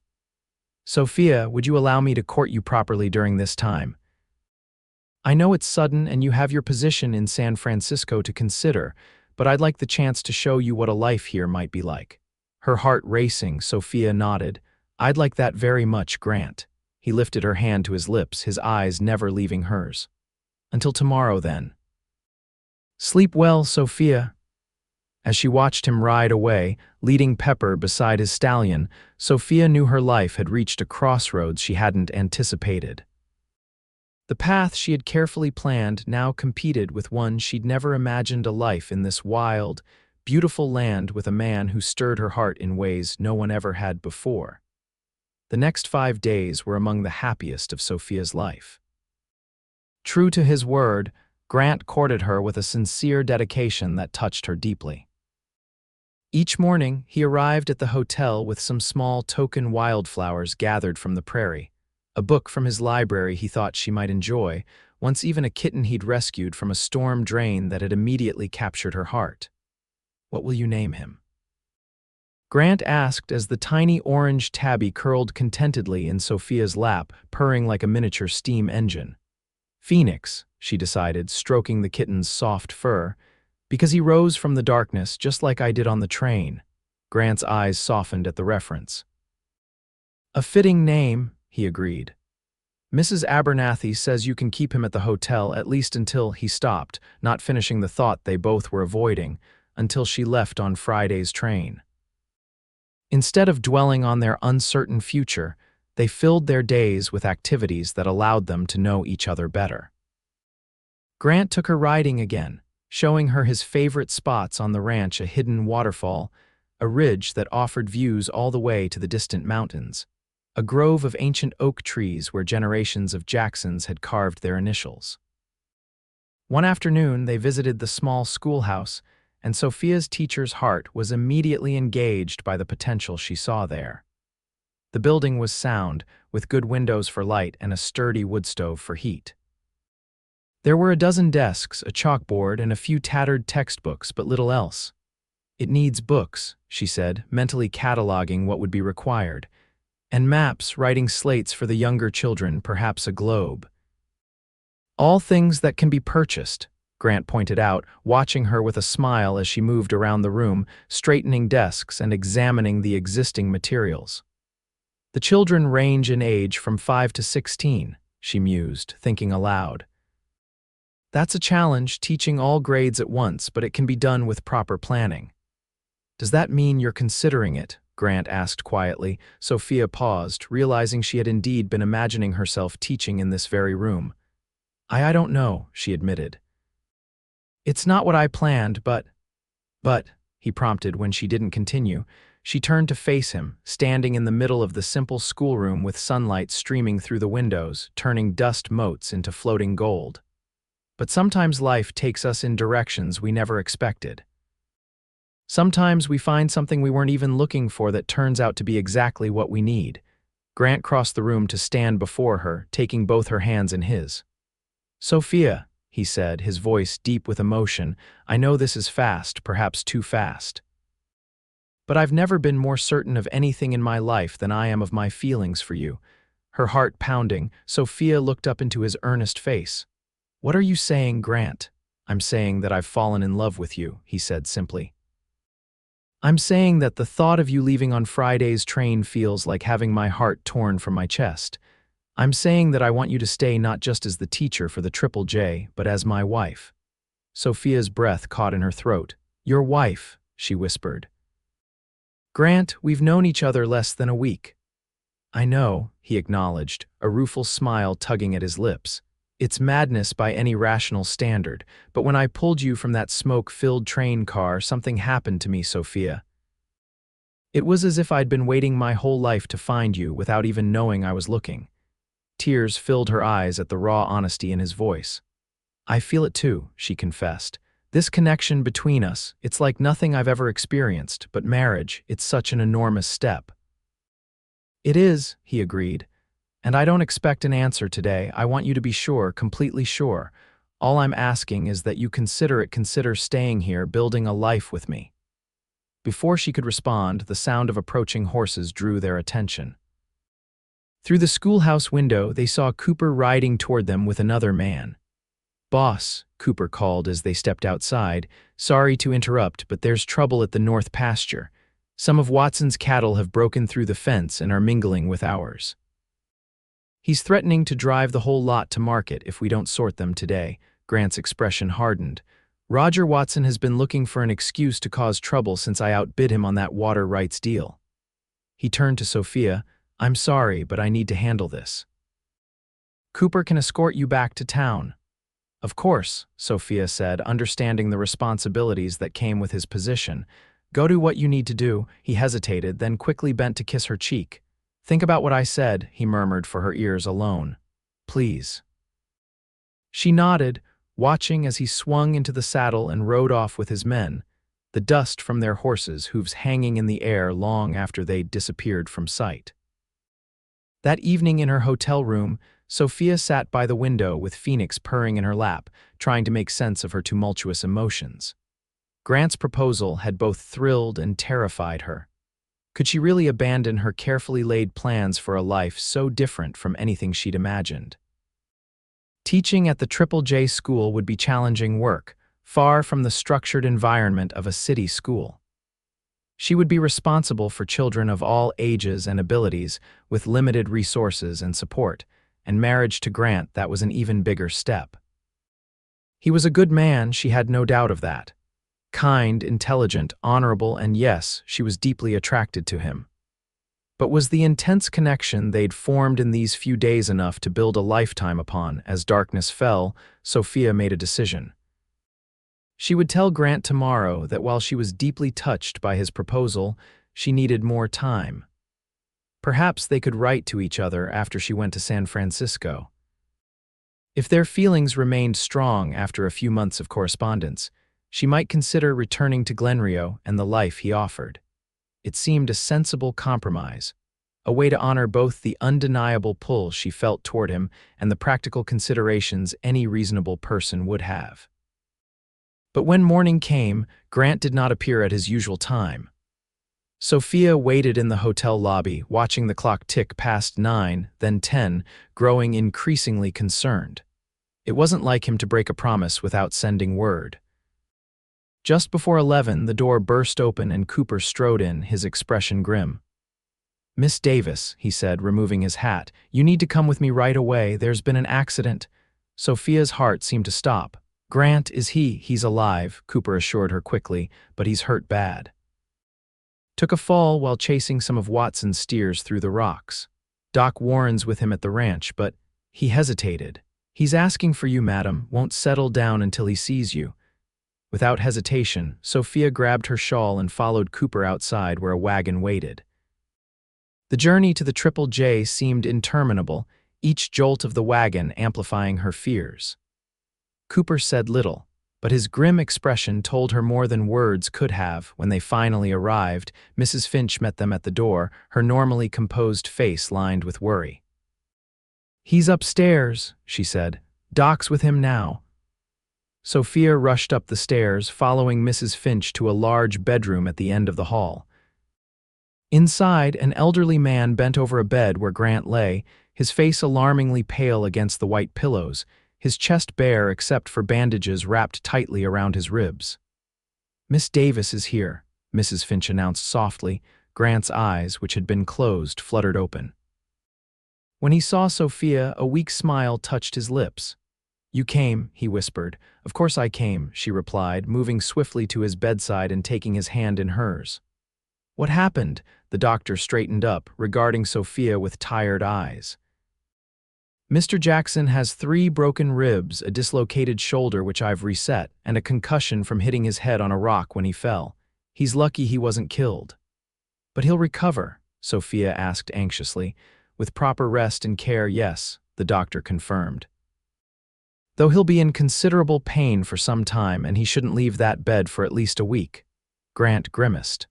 "Sophia, would you allow me to court you properly during this time? I know it's sudden and you have your position in San Francisco to consider, but I'd like the chance to show you what a life here might be like." Her heart racing, Sophia nodded. "I'd like that very much, Grant." He lifted her hand to his lips, his eyes never leaving hers. "Until tomorrow, then." "Sleep well, Sophia." As she watched him ride away, leading Pepper beside his stallion, Sophia knew her life had reached a crossroads she hadn't anticipated. The path she had carefully planned now competed with one she'd never imagined, a life in this wild, beautiful land with a man who stirred her heart in ways no one ever had before. The next 5 days were among the happiest of Sophia's life. True to his word, Grant courted her with a sincere dedication that touched her deeply. Each morning, he arrived at the hotel with some small token wildflowers gathered from the prairie, a book from his library he thought she might enjoy, once even a kitten he'd rescued from a storm drain that had immediately captured her heart. "What will you name him?" Grant asked as the tiny orange tabby curled contentedly in Sophia's lap, purring like a miniature steam engine. "Phoenix," she decided, stroking the kitten's soft fur, "because he rose from the darkness just like I did on the train." Grant's eyes softened at the reference. "A fitting name," he agreed. "Mrs. Abernathy says you can keep him at the hotel at least until," he stopped, not finishing the thought they both were avoiding, "until she left on Friday's train." Instead of dwelling on their uncertain future, they filled their days with activities that allowed them to know each other better. Grant took her riding again, showing her his favorite spots on the ranch: a hidden waterfall, a ridge that offered views all the way to the distant mountains, a grove of ancient oak trees where generations of Jacksons had carved their initials. One afternoon, they visited the small schoolhouse, and Sophia's teacher's heart was immediately engaged by the potential she saw there. The building was sound, with good windows for light and a sturdy wood stove for heat. There were a dozen desks, a chalkboard, and a few tattered textbooks, but little else. "It needs books," she said, mentally cataloging what would be required, "and maps, writing slates for the younger children, perhaps a globe." "All things that can be purchased," Grant pointed out, watching her with a smile as she moved around the room, straightening desks and examining the existing materials. "The children range in age from 5 to 16, she mused, thinking aloud. "That's a challenge, teaching all grades at once, but it can be done with proper planning." "Does that mean you're considering it?" Grant asked quietly. Sophia paused, realizing she had indeed been imagining herself teaching in this very room. I don't know," she admitted. "It's not what I planned, but, he prompted when she didn't continue. She turned to face him, standing in the middle of the simple schoolroom with sunlight streaming through the windows, turning dust motes into floating gold. "But sometimes life takes us in directions we never expected. Sometimes we find something we weren't even looking for that turns out to be exactly what we need." Grant crossed the room to stand before her, taking both her hands in his. "Sophia," he said, his voice deep with emotion, "I know this is fast, perhaps too fast. But I've never been more certain of anything in my life than I am of my feelings for you. Her heart pounding, Sophia looked up into his earnest face. What are you saying, Grant? I'm saying that I've fallen in love with you, he said simply. I'm saying that the thought of you leaving on Friday's train feels like having my heart torn from my chest. I'm saying that I want you to stay not just as the teacher for the Triple J, but as my wife. Sophia's breath caught in her throat. Your wife, she whispered. Grant, we've known each other less than a week. I know, he acknowledged, a rueful smile tugging at his lips. It's madness by any rational standard, but when I pulled you from that smoke-filled train car, something happened to me, Sophia. It was as if I'd been waiting my whole life to find you without even knowing I was looking. Tears filled her eyes at the raw honesty in his voice. I feel it too, she confessed. This connection between us, it's like nothing I've ever experienced, but marriage, it's such an enormous step. It is, he agreed. And I don't expect an answer today. I want you to be sure, completely sure. All I'm asking is that you consider staying here, building a life with me. Before she could respond, the sound of approaching horses drew their attention. Through the schoolhouse window, they saw Cooper riding toward them with another man. Boss, Cooper called as they stepped outside, sorry to interrupt, but there's trouble at the north pasture. Some of Watson's cattle have broken through the fence and are mingling with ours. He's threatening to drive the whole lot to market if we don't sort them today. Grant's expression hardened. Roger Watson has been looking for an excuse to cause trouble since I outbid him on that water rights deal. He turned to Sophia. I'm sorry, but I need to handle this. Cooper can escort you back to town. Of course, Sophia said, understanding the responsibilities that came with his position. Go do what you need to do. He hesitated, then quickly bent to kiss her cheek. Think about what I said, he murmured for her ears alone. Please. She nodded, watching as he swung into the saddle and rode off with his men, the dust from their horses' hooves hanging in the air long after they'd disappeared from sight. That evening in her hotel room, Sophia sat by the window with Phoenix purring in her lap, trying to make sense of her tumultuous emotions. Grant's proposal had both thrilled and terrified her. Could she really abandon her carefully laid plans for a life so different from anything she'd imagined? Teaching at the Triple J school would be challenging work, far from the structured environment of a city school. She would be responsible for children of all ages and abilities with limited resources and support, and marriage to Grant, that was an even bigger step. He was a good man, she had no doubt of that. Kind, intelligent, honorable, and yes, she was deeply attracted to him. But was the intense connection they'd formed in these few days enough to build a lifetime upon? As darkness fell, Sophia made a decision. She would tell Grant tomorrow that while she was deeply touched by his proposal, she needed more time. Perhaps they could write to each other after she went to San Francisco. If their feelings remained strong after a few months of correspondence, she might consider returning to Glenrio and the life he offered. It seemed a sensible compromise, a way to honor both the undeniable pull she felt toward him and the practical considerations any reasonable person would have. But when morning came, Grant did not appear at his usual time. Sophia waited in the hotel lobby, watching the clock tick past 9, then 10, growing increasingly concerned. It wasn't like him to break a promise without sending word. Just before 11, the door burst open and Cooper strode in, his expression grim. Miss Davis, he said, removing his hat, you need to come with me right away. There's been an accident. Sophia's heart seemed to stop. Grant, he's alive, Cooper assured her quickly, but he's hurt bad. Took a fall while chasing some of Watson's steers through the rocks. Doc Warren's with him at the ranch, but he hesitated. He's asking for you, madam, won't settle down until he sees you. Without hesitation, Sophia grabbed her shawl and followed Cooper outside where a wagon waited. The journey to the Triple J seemed interminable, each jolt of the wagon amplifying her fears. Cooper said little, but his grim expression told her more than words could have. When they finally arrived, Mrs. Finch met them at the door, her normally composed face lined with worry. He's upstairs, she said. Doc's with him now. Sophia rushed up the stairs, following Mrs. Finch to a large bedroom at the end of the hall. Inside, an elderly man bent over a bed where Grant lay, his face alarmingly pale against the white pillows, his chest bare except for bandages wrapped tightly around his ribs. "Miss Davis is here," Mrs. Finch announced softly. Grant's eyes, which had been closed, fluttered open. When he saw Sophia, a weak smile touched his lips. "You came," he whispered. "Of course I came," she replied, moving swiftly to his bedside and taking his hand in hers. "What happened?" The doctor straightened up, regarding Sophia with tired eyes. "Mr. Jackson has 3 broken ribs, a dislocated shoulder which I've reset, and a concussion from hitting his head on a rock when he fell. He's lucky he wasn't killed." "But he'll recover?" Sophia asked anxiously. "With proper rest and care, yes," the doctor confirmed. "Though he'll be in considerable pain for some time, and he shouldn't leave that bed for at least a week." Grant grimaced.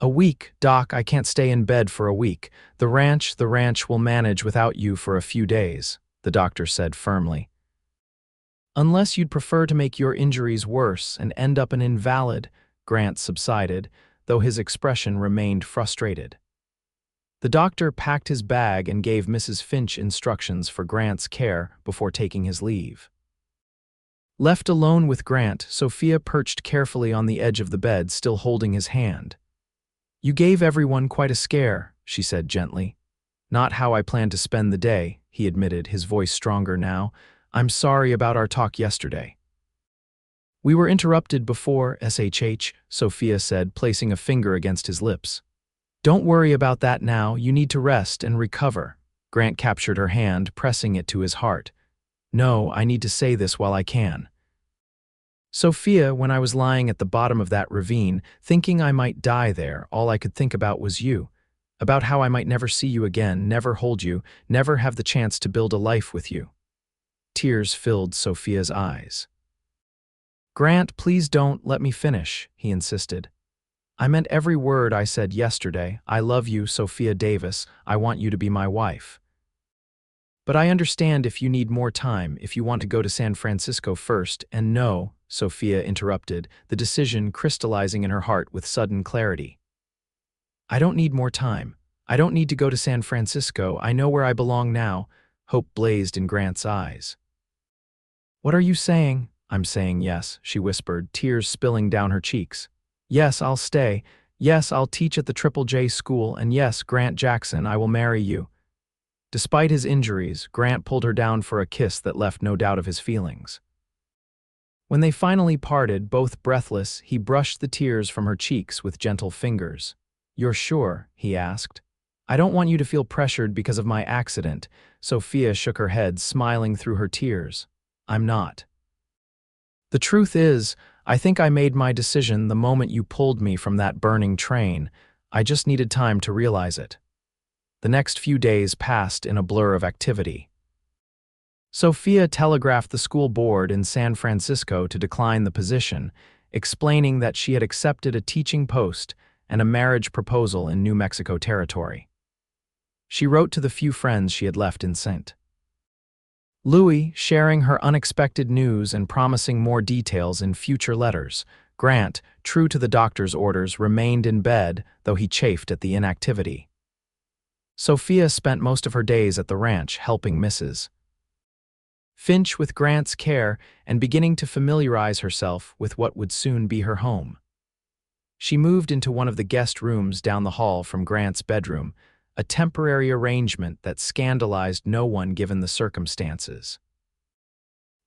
"A week, Doc? I can't stay in bed for a week. The ranch will manage without you for a few days," the doctor said firmly. "Unless you'd prefer to make your injuries worse and end up an invalid," Grant subsided, though his expression remained frustrated. The doctor packed his bag and gave Mrs. Finch instructions for Grant's care before taking his leave. Left alone with Grant, Sophia perched carefully on the edge of the bed, still holding his hand. "You gave everyone quite a scare," she said gently. "Not how I planned to spend the day," he admitted, his voice stronger now. "I'm sorry about our talk yesterday." "We were interrupted before, SHH, Sophia said, placing a finger against his lips. "Don't worry about that now. You need to rest and recover." Grant captured her hand, pressing it to his heart. "No, I need to say this while I can. Sophia, when I was lying at the bottom of that ravine, thinking I might die there, all I could think about was you. About how I might never see you again, never hold you, never have the chance to build a life with you." Tears filled Sophia's eyes. "Grant, please don't let me finish," he insisted. "I meant every word I said yesterday. I love you, Sophia Davis. I want you to be my wife. But I understand if you need more time, if you want to go to San Francisco first, and no," Sophia interrupted, the decision crystallizing in her heart with sudden clarity. "I don't need more time. I don't need to go to San Francisco. I know where I belong now." Hope blazed in Grant's eyes. "What are you saying?" "I'm saying yes," she whispered, tears spilling down her cheeks. "Yes, I'll stay. Yes, I'll teach at the Triple J school, and yes, Grant Jackson, I will marry you." Despite his injuries, Grant pulled her down for a kiss that left no doubt of his feelings. When they finally parted, both breathless, he brushed the tears from her cheeks with gentle fingers. "You're sure?" he asked. "I don't want you to feel pressured because of my accident." Sophia shook her head, smiling through her tears. "I'm not. The truth is, I think I made my decision the moment you pulled me from that burning train. I just needed time to realize it." The next few days passed in a blur of activity. Sophia telegraphed the school board in San Francisco to decline the position, explaining that she had accepted a teaching post and a marriage proposal in New Mexico territory. She wrote to the few friends she had left in St. Louis, sharing her unexpected news and promising more details in future letters. Grant, true to the doctor's orders, remained in bed, though he chafed at the inactivity. Sophia spent most of her days at the ranch helping Mrs. Finch with Grant's care and beginning to familiarize herself with what would soon be her home. She moved into one of the guest rooms down the hall from Grant's bedroom, a temporary arrangement that scandalized no one given the circumstances.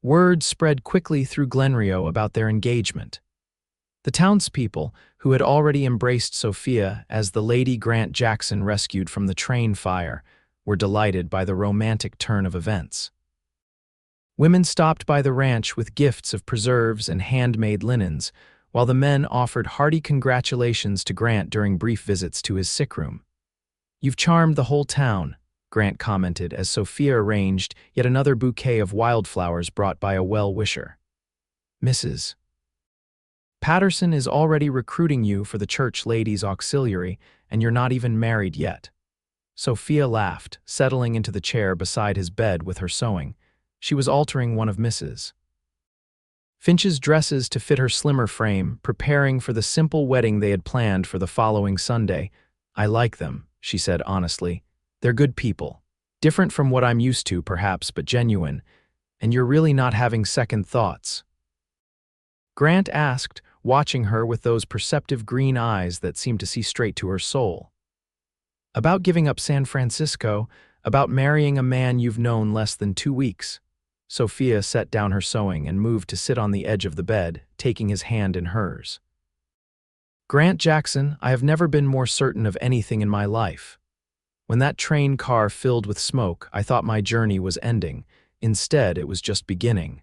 Word spread quickly through Glenrio about their engagement. The townspeople, who had already embraced Sophia as the lady Grant Jackson rescued from the train fire, were delighted by the romantic turn of events. Women stopped by the ranch with gifts of preserves and handmade linens, while the men offered hearty congratulations to Grant during brief visits to his sick room. "You've charmed the whole town," Grant commented as Sophia arranged yet another bouquet of wildflowers brought by a well-wisher. "Mrs. Patterson is already recruiting you for the church ladies' auxiliary, and you're not even married yet." Sophia laughed, settling into the chair beside his bed with her sewing. She was altering one of Mrs. Finch's dresses to fit her slimmer frame, preparing for the simple wedding they had planned for the following Sunday. I like them, she said honestly. They're good people. Different from what I'm used to, perhaps, but genuine. And you're really not having second thoughts. Grant asked, watching her with those perceptive green eyes that seemed to see straight to her soul. About giving up San Francisco, about marrying a man you've known less than 2 weeks. Sophia set down her sewing and moved to sit on the edge of the bed, taking his hand in hers. Grant Jackson, I have never been more certain of anything in my life. When that train car filled with smoke, I thought my journey was ending. Instead, it was just beginning.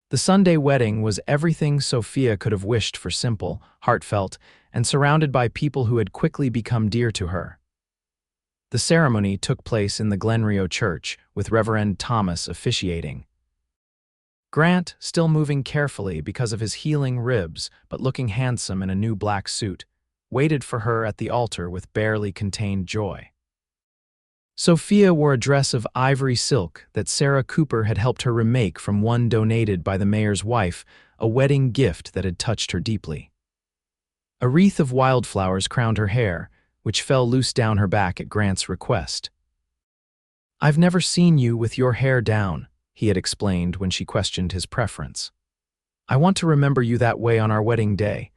The Sunday wedding was everything Sophia could have wished for, simple, heartfelt, and surrounded by people who had quickly become dear to her. The ceremony took place in the Glenrio Church, with Reverend Thomas officiating. Grant, still moving carefully because of his healing ribs but looking handsome in a new black suit, waited for her at the altar with barely contained joy. Sophia wore a dress of ivory silk that Sarah Cooper had helped her remake from one donated by the mayor's wife, a wedding gift that had touched her deeply. A wreath of wildflowers crowned her hair, which fell loose down her back at Grant's request. "I've never seen you with your hair down," he had explained when she questioned his preference. "I want to remember you that way on our wedding day."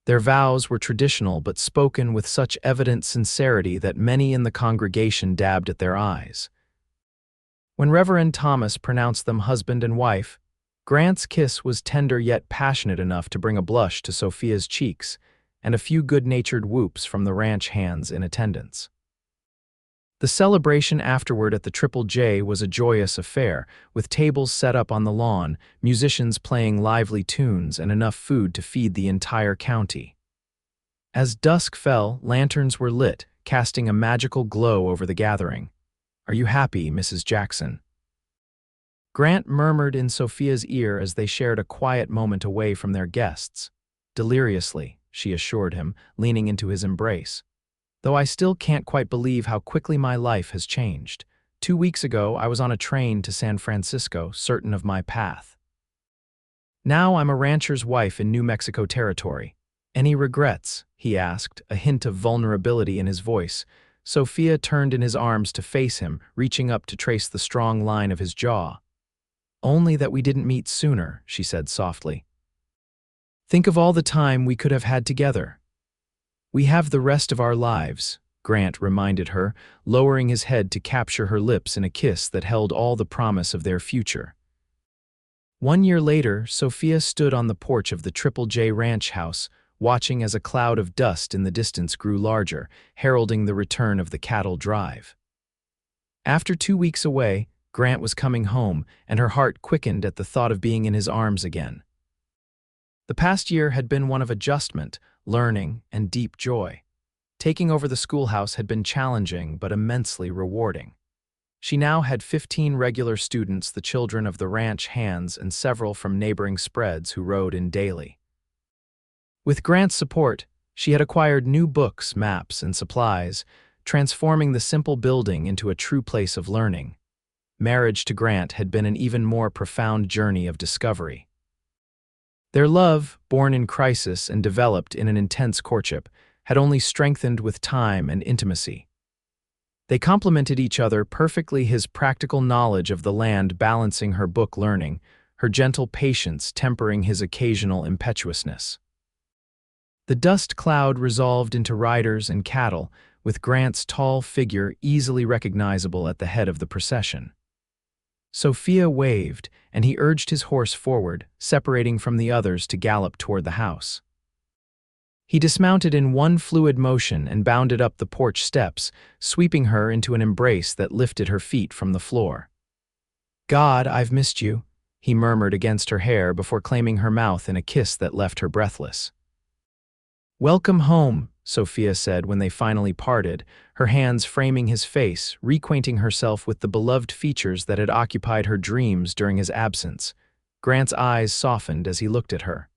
Their vows were traditional but spoken with such evident sincerity that many in the congregation dabbed at their eyes. When Reverend Thomas pronounced them husband and wife, Grant's kiss was tender yet passionate enough to bring a blush to Sophia's cheeks and a few good-natured whoops from the ranch hands in attendance. The celebration afterward at the Triple J was a joyous affair, with tables set up on the lawn, musicians playing lively tunes, and enough food to feed the entire county. As dusk fell, lanterns were lit, casting a magical glow over the gathering. "Are you happy, Mrs. Jackson?" Grant murmured in Sophia's ear as they shared a quiet moment away from their guests. "Deliriously," she assured him, leaning into his embrace. "Though I still can't quite believe how quickly my life has changed. 2 weeks ago, I was on a train to San Francisco, certain of my path. Now I'm a rancher's wife in New Mexico territory. Any regrets?" he asked, a hint of vulnerability in his voice. Sophia turned in his arms to face him, reaching up to trace the strong line of his jaw. "Only that we didn't meet sooner," she said softly. "Think of all the time we could have had together." "We have the rest of our lives," Grant reminded her, lowering his head to capture her lips in a kiss that held all the promise of their future. 1 year later, Sophia stood on the porch of the Triple J ranch house, watching as a cloud of dust in the distance grew larger, heralding the return of the cattle drive. After 2 weeks away, Grant was coming home, and her heart quickened at the thought of being in his arms again. The past year had been one of adjustment, learning, and deep joy. Taking over the schoolhouse had been challenging but immensely rewarding. She now had 15 regular students, the children of the ranch hands, and several from neighboring spreads who rode in daily. With Grant's support, she had acquired new books, maps, and supplies, transforming the simple building into a true place of learning. Marriage to Grant had been an even more profound journey of discovery. Their love, born in crisis and developed in an intense courtship, had only strengthened with time and intimacy. They complemented each other perfectly, his practical knowledge of the land balancing her book learning, her gentle patience tempering his occasional impetuousness. The dust cloud resolved into riders and cattle, with Grant's tall figure easily recognizable at the head of the procession. Sophia waved, and he urged his horse forward, separating from the others to gallop toward the house. He dismounted in one fluid motion and bounded up the porch steps, sweeping her into an embrace that lifted her feet from the floor. "God, I've missed you," he murmured against her hair before claiming her mouth in a kiss that left her breathless. "Welcome home," Sophia said when they finally parted, her hands framing his face, reacquainting herself with the beloved features that had occupied her dreams during his absence. Grant's eyes softened as he looked at her.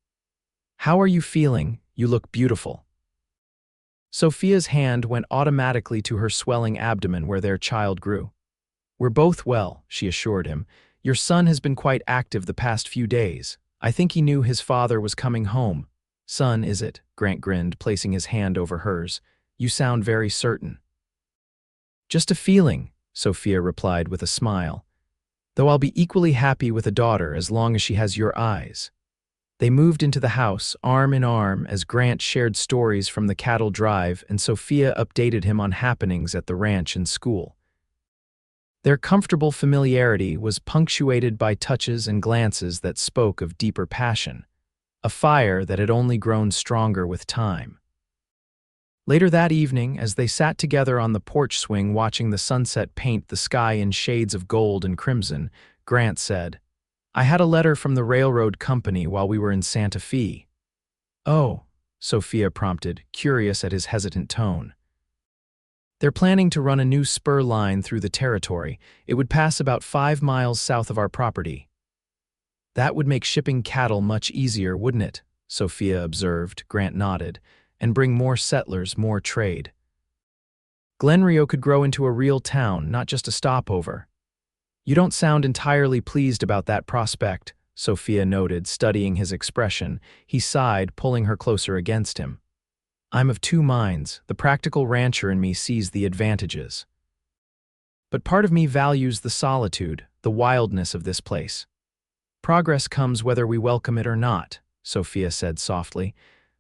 "How are you feeling? You look beautiful." Sophia's hand went automatically to her swelling abdomen where their child grew. "We're both well," she assured him. "Your son has been quite active the past few days. I think he knew his father was coming home." "Son, is it?" Grant grinned, placing his hand over hers. You sound very certain. Just a feeling, Sophia replied with a smile. Though I'll be equally happy with a daughter as long as she has your eyes. They moved into the house, arm in arm, as Grant shared stories from the cattle drive and Sophia updated him on happenings at the ranch and school. Their comfortable familiarity was punctuated by touches and glances that spoke of deeper passion, a fire that had only grown stronger with time. Later that evening, as they sat together on the porch swing watching the sunset paint the sky in shades of gold and crimson, Grant said, I had a letter from the railroad company while we were in Santa Fe. Oh, Sophia prompted, curious at his hesitant tone. They're planning to run a new spur line through the territory. It would pass about 5 miles south of our property. That would make shipping cattle much easier, wouldn't it? Sophia observed. Grant nodded. And bring more settlers, more trade. Glen Rio could grow into a real town, not just a stopover. You don't sound entirely pleased about that prospect, Sophia noted, studying his expression. He sighed, pulling her closer against him. I'm of two minds. The practical rancher in me sees the advantages. But part of me values the solitude, the wildness of this place. Progress comes whether we welcome it or not, Sophia said softly.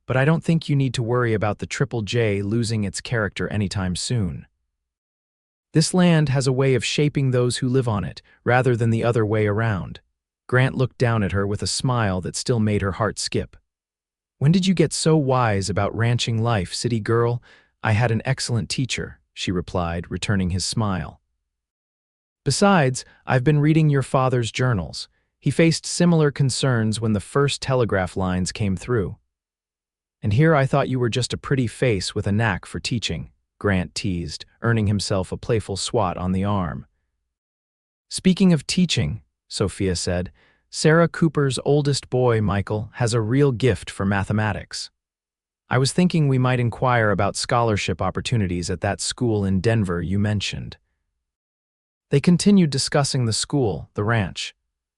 But I don't think you need to worry about the Triple J losing its character anytime soon. This land has a way of shaping those who live on it, rather than the other way around. Grant looked down at her with a smile that still made her heart skip. When did you get so wise about ranching life, city girl? I had an excellent teacher, she replied, returning his smile. Besides, I've been reading your father's journals. He faced similar concerns when the first telegraph lines came through. And here I thought you were just a pretty face with a knack for teaching, Grant teased, earning himself a playful swat on the arm. Speaking of teaching, Sophia said, Sarah Cooper's oldest boy, Michael, has a real gift for mathematics. I was thinking we might inquire about scholarship opportunities at that school in Denver you mentioned. They continued discussing the school, the ranch,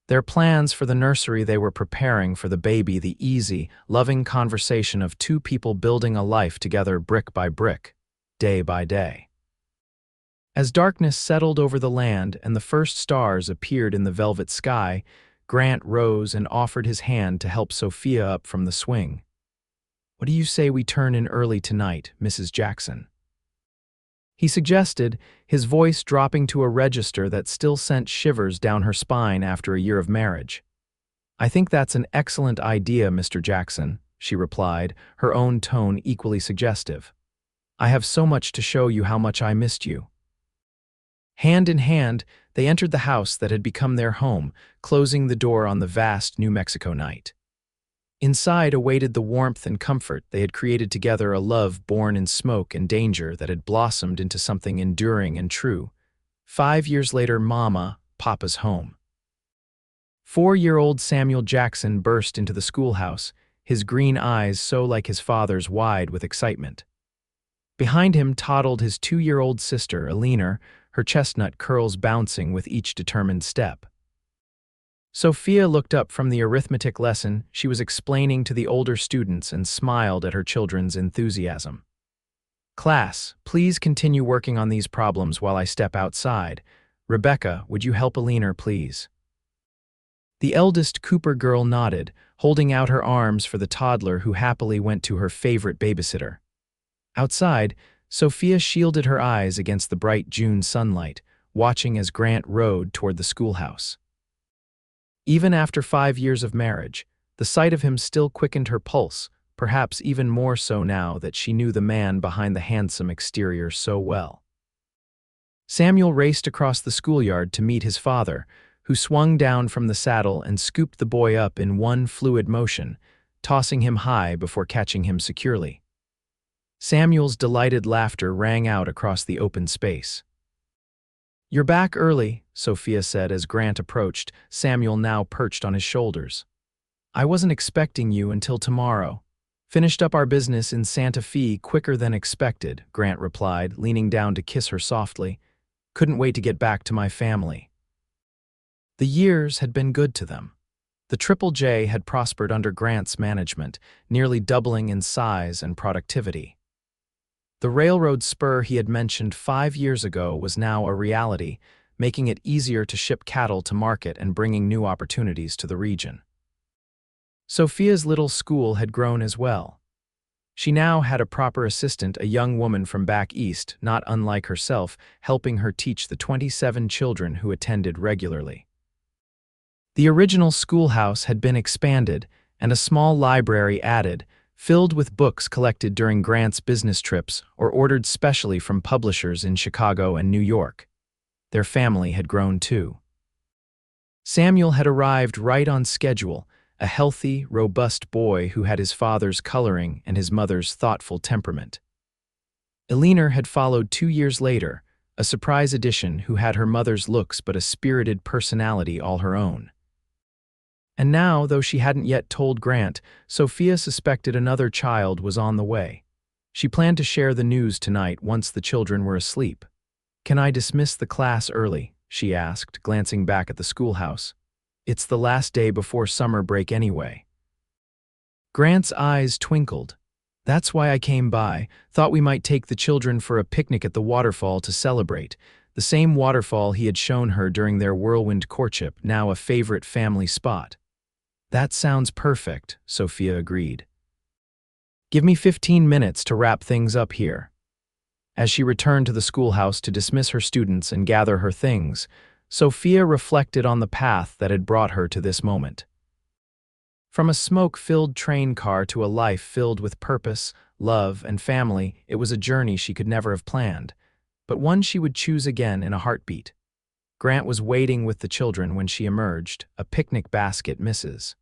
their plans for the nursery they were preparing for the baby, the easy, loving conversation of two people building a life together brick by brick, day by day. As darkness settled over the land and the first stars appeared in the velvet sky, Grant rose and offered his hand to help Sophia up from the swing. What do you say we turn in early tonight, Mrs. Jackson? He suggested, his voice dropping to a register that still sent shivers down her spine after a year of marriage. I think that's an excellent idea, Mr. Jackson, she replied, her own tone equally suggestive. I have so much to show you how much I missed you. Hand in hand, they entered the house that had become their home, closing the door on the vast New Mexico night. Inside awaited the warmth and comfort they had created together, a love born in smoke and danger that had blossomed into something enduring and true. 5 years later, Mama, Papa's home. 4-year-old Samuel Jackson burst into the schoolhouse, his green eyes so like his father's wide with excitement. Behind him toddled his 2-year-old sister, Alina, her chestnut curls bouncing with each determined step. Sophia looked up from the arithmetic lesson she was explaining to the older students and smiled at her children's enthusiasm. Class, please continue working on these problems while I step outside. Rebecca, would you help Alina, please? The eldest Cooper girl nodded, holding out her arms for the toddler who happily went to her favorite babysitter. Outside, Sophia shielded her eyes against the bright June sunlight, watching as Grant rode toward the schoolhouse. Even after 5 years of marriage, the sight of him still quickened her pulse, perhaps even more so now that she knew the man behind the handsome exterior so well. Samuel raced across the schoolyard to meet his father, who swung down from the saddle and scooped the boy up in one fluid motion, tossing him high before catching him securely. Samuel's delighted laughter rang out across the open space. You're back early, Sophia said as Grant approached, Samuel now perched on his shoulders. I wasn't expecting you until tomorrow. Finished up our business in Santa Fe quicker than expected, Grant replied, leaning down to kiss her softly. Couldn't wait to get back to my family. The years had been good to them. The Triple J had prospered under Grant's management, nearly doubling in size and productivity. The railroad spur he had mentioned 5 years ago was now a reality, making it easier to ship cattle to market and bringing new opportunities to the region. Sophia's little school had grown as well. She now had a proper assistant, a young woman from back east, not unlike herself, helping her teach the 27 children who attended regularly. The original schoolhouse had been expanded and a small library added, filled with books collected during Grant's business trips or ordered specially from publishers in Chicago and New York. Their family had grown too. Samuel had arrived right on schedule, a healthy, robust boy who had his father's coloring and his mother's thoughtful temperament. Eleanor had followed 2 years later, a surprise addition who had her mother's looks but a spirited personality all her own. And now, though she hadn't yet told Grant, Sophia suspected another child was on the way. She planned to share the news tonight once the children were asleep. "Can I dismiss the class early?" she asked, glancing back at the schoolhouse. "It's the last day before summer break anyway." Grant's eyes twinkled. "That's why I came by, thought we might take the children for a picnic at the waterfall to celebrate, the same waterfall he had shown her during their whirlwind courtship, now a favorite family spot." "That sounds perfect," Sophia agreed. "Give me 15 minutes to wrap things up here." As she returned to the schoolhouse to dismiss her students and gather her things, Sophia reflected on the path that had brought her to this moment. From a smoke-filled train car to a life filled with purpose, love, and family, it was a journey she could never have planned, but one she would choose again in a heartbeat. Grant was waiting with the children when she emerged, a picnic basket Mrs.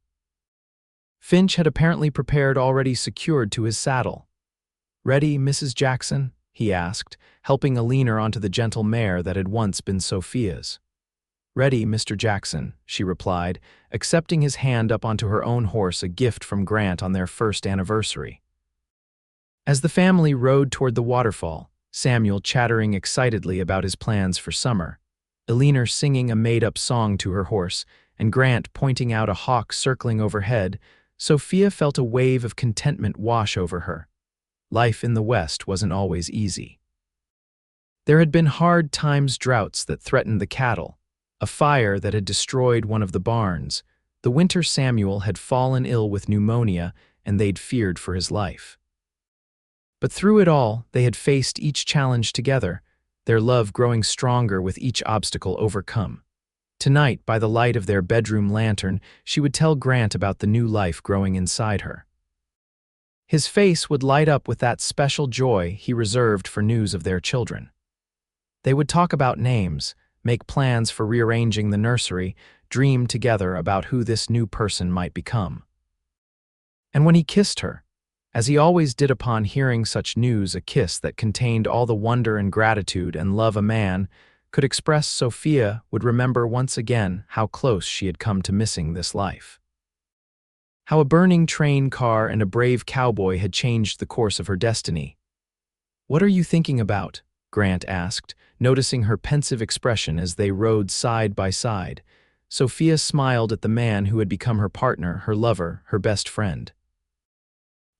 Finch had apparently prepared already secured to his saddle. "Ready, Mrs. Jackson?" he asked, helping Eleanor onto the gentle mare that had once been Sophia's. "Ready, Mr. Jackson," she replied, accepting his hand up onto her own horse, a gift from Grant on their first anniversary. As the family rode toward the waterfall, Samuel chattering excitedly about his plans for summer, Eleanor singing a made-up song to her horse, and Grant pointing out a hawk circling overhead, Sophia felt a wave of contentment wash over her. Life in the West wasn't always easy. There had been hard times, droughts that threatened the cattle, a fire that had destroyed one of the barns, the winter Samuel had fallen ill with pneumonia and they'd feared for his life. But through it all, they had faced each challenge together, their love growing stronger with each obstacle overcome. Tonight, by the light of their bedroom lantern, she would tell Grant about the new life growing inside her. His face would light up with that special joy he reserved for news of their children. They would talk about names, make plans for rearranging the nursery, dream together about who this new person might become. And when he kissed her, as he always did upon hearing such news, a kiss that contained all the wonder and gratitude and love a man could express, Sophia would remember once again how close she had come to missing this life. How a burning train car and a brave cowboy had changed the course of her destiny. "What are you thinking about?" Grant asked, noticing her pensive expression as they rode side by side. Sophia smiled at the man who had become her partner, her lover, her best friend.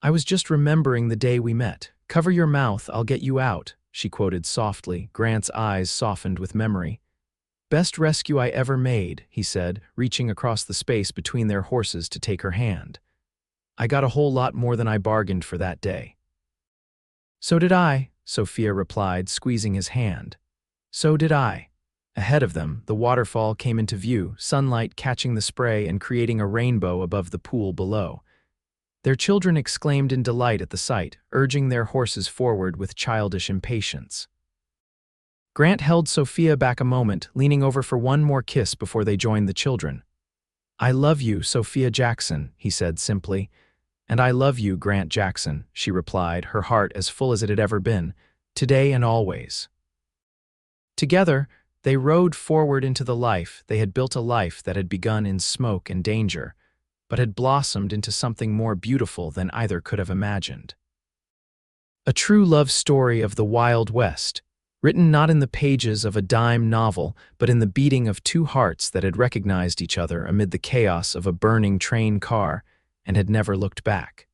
"I was just remembering the day we met. 'Cover your mouth, I'll get you out,'" she quoted softly. Grant's eyes softened with memory. "Best rescue I ever made," he said, reaching across the space between their horses to take her hand. "I got a whole lot more than I bargained for that day." "So did I," Sophia replied, squeezing his hand. "So did I." Ahead of them, the waterfall came into view, sunlight catching the spray and creating a rainbow above the pool below. Their children exclaimed in delight at the sight, urging their horses forward with childish impatience. Grant held Sophia back a moment, leaning over for one more kiss before they joined the children. "I love you, Sophia Jackson," he said simply. "And I love you, Grant Jackson," she replied, her heart as full as it had ever been, today and always. Together, they rode forward into the life. They had built a life that had begun in smoke and danger, but had blossomed into something more beautiful than either could have imagined. A true love story of the Wild West, written not in the pages of a dime novel, but in the beating of two hearts that had recognized each other amid the chaos of a burning train car and had never looked back.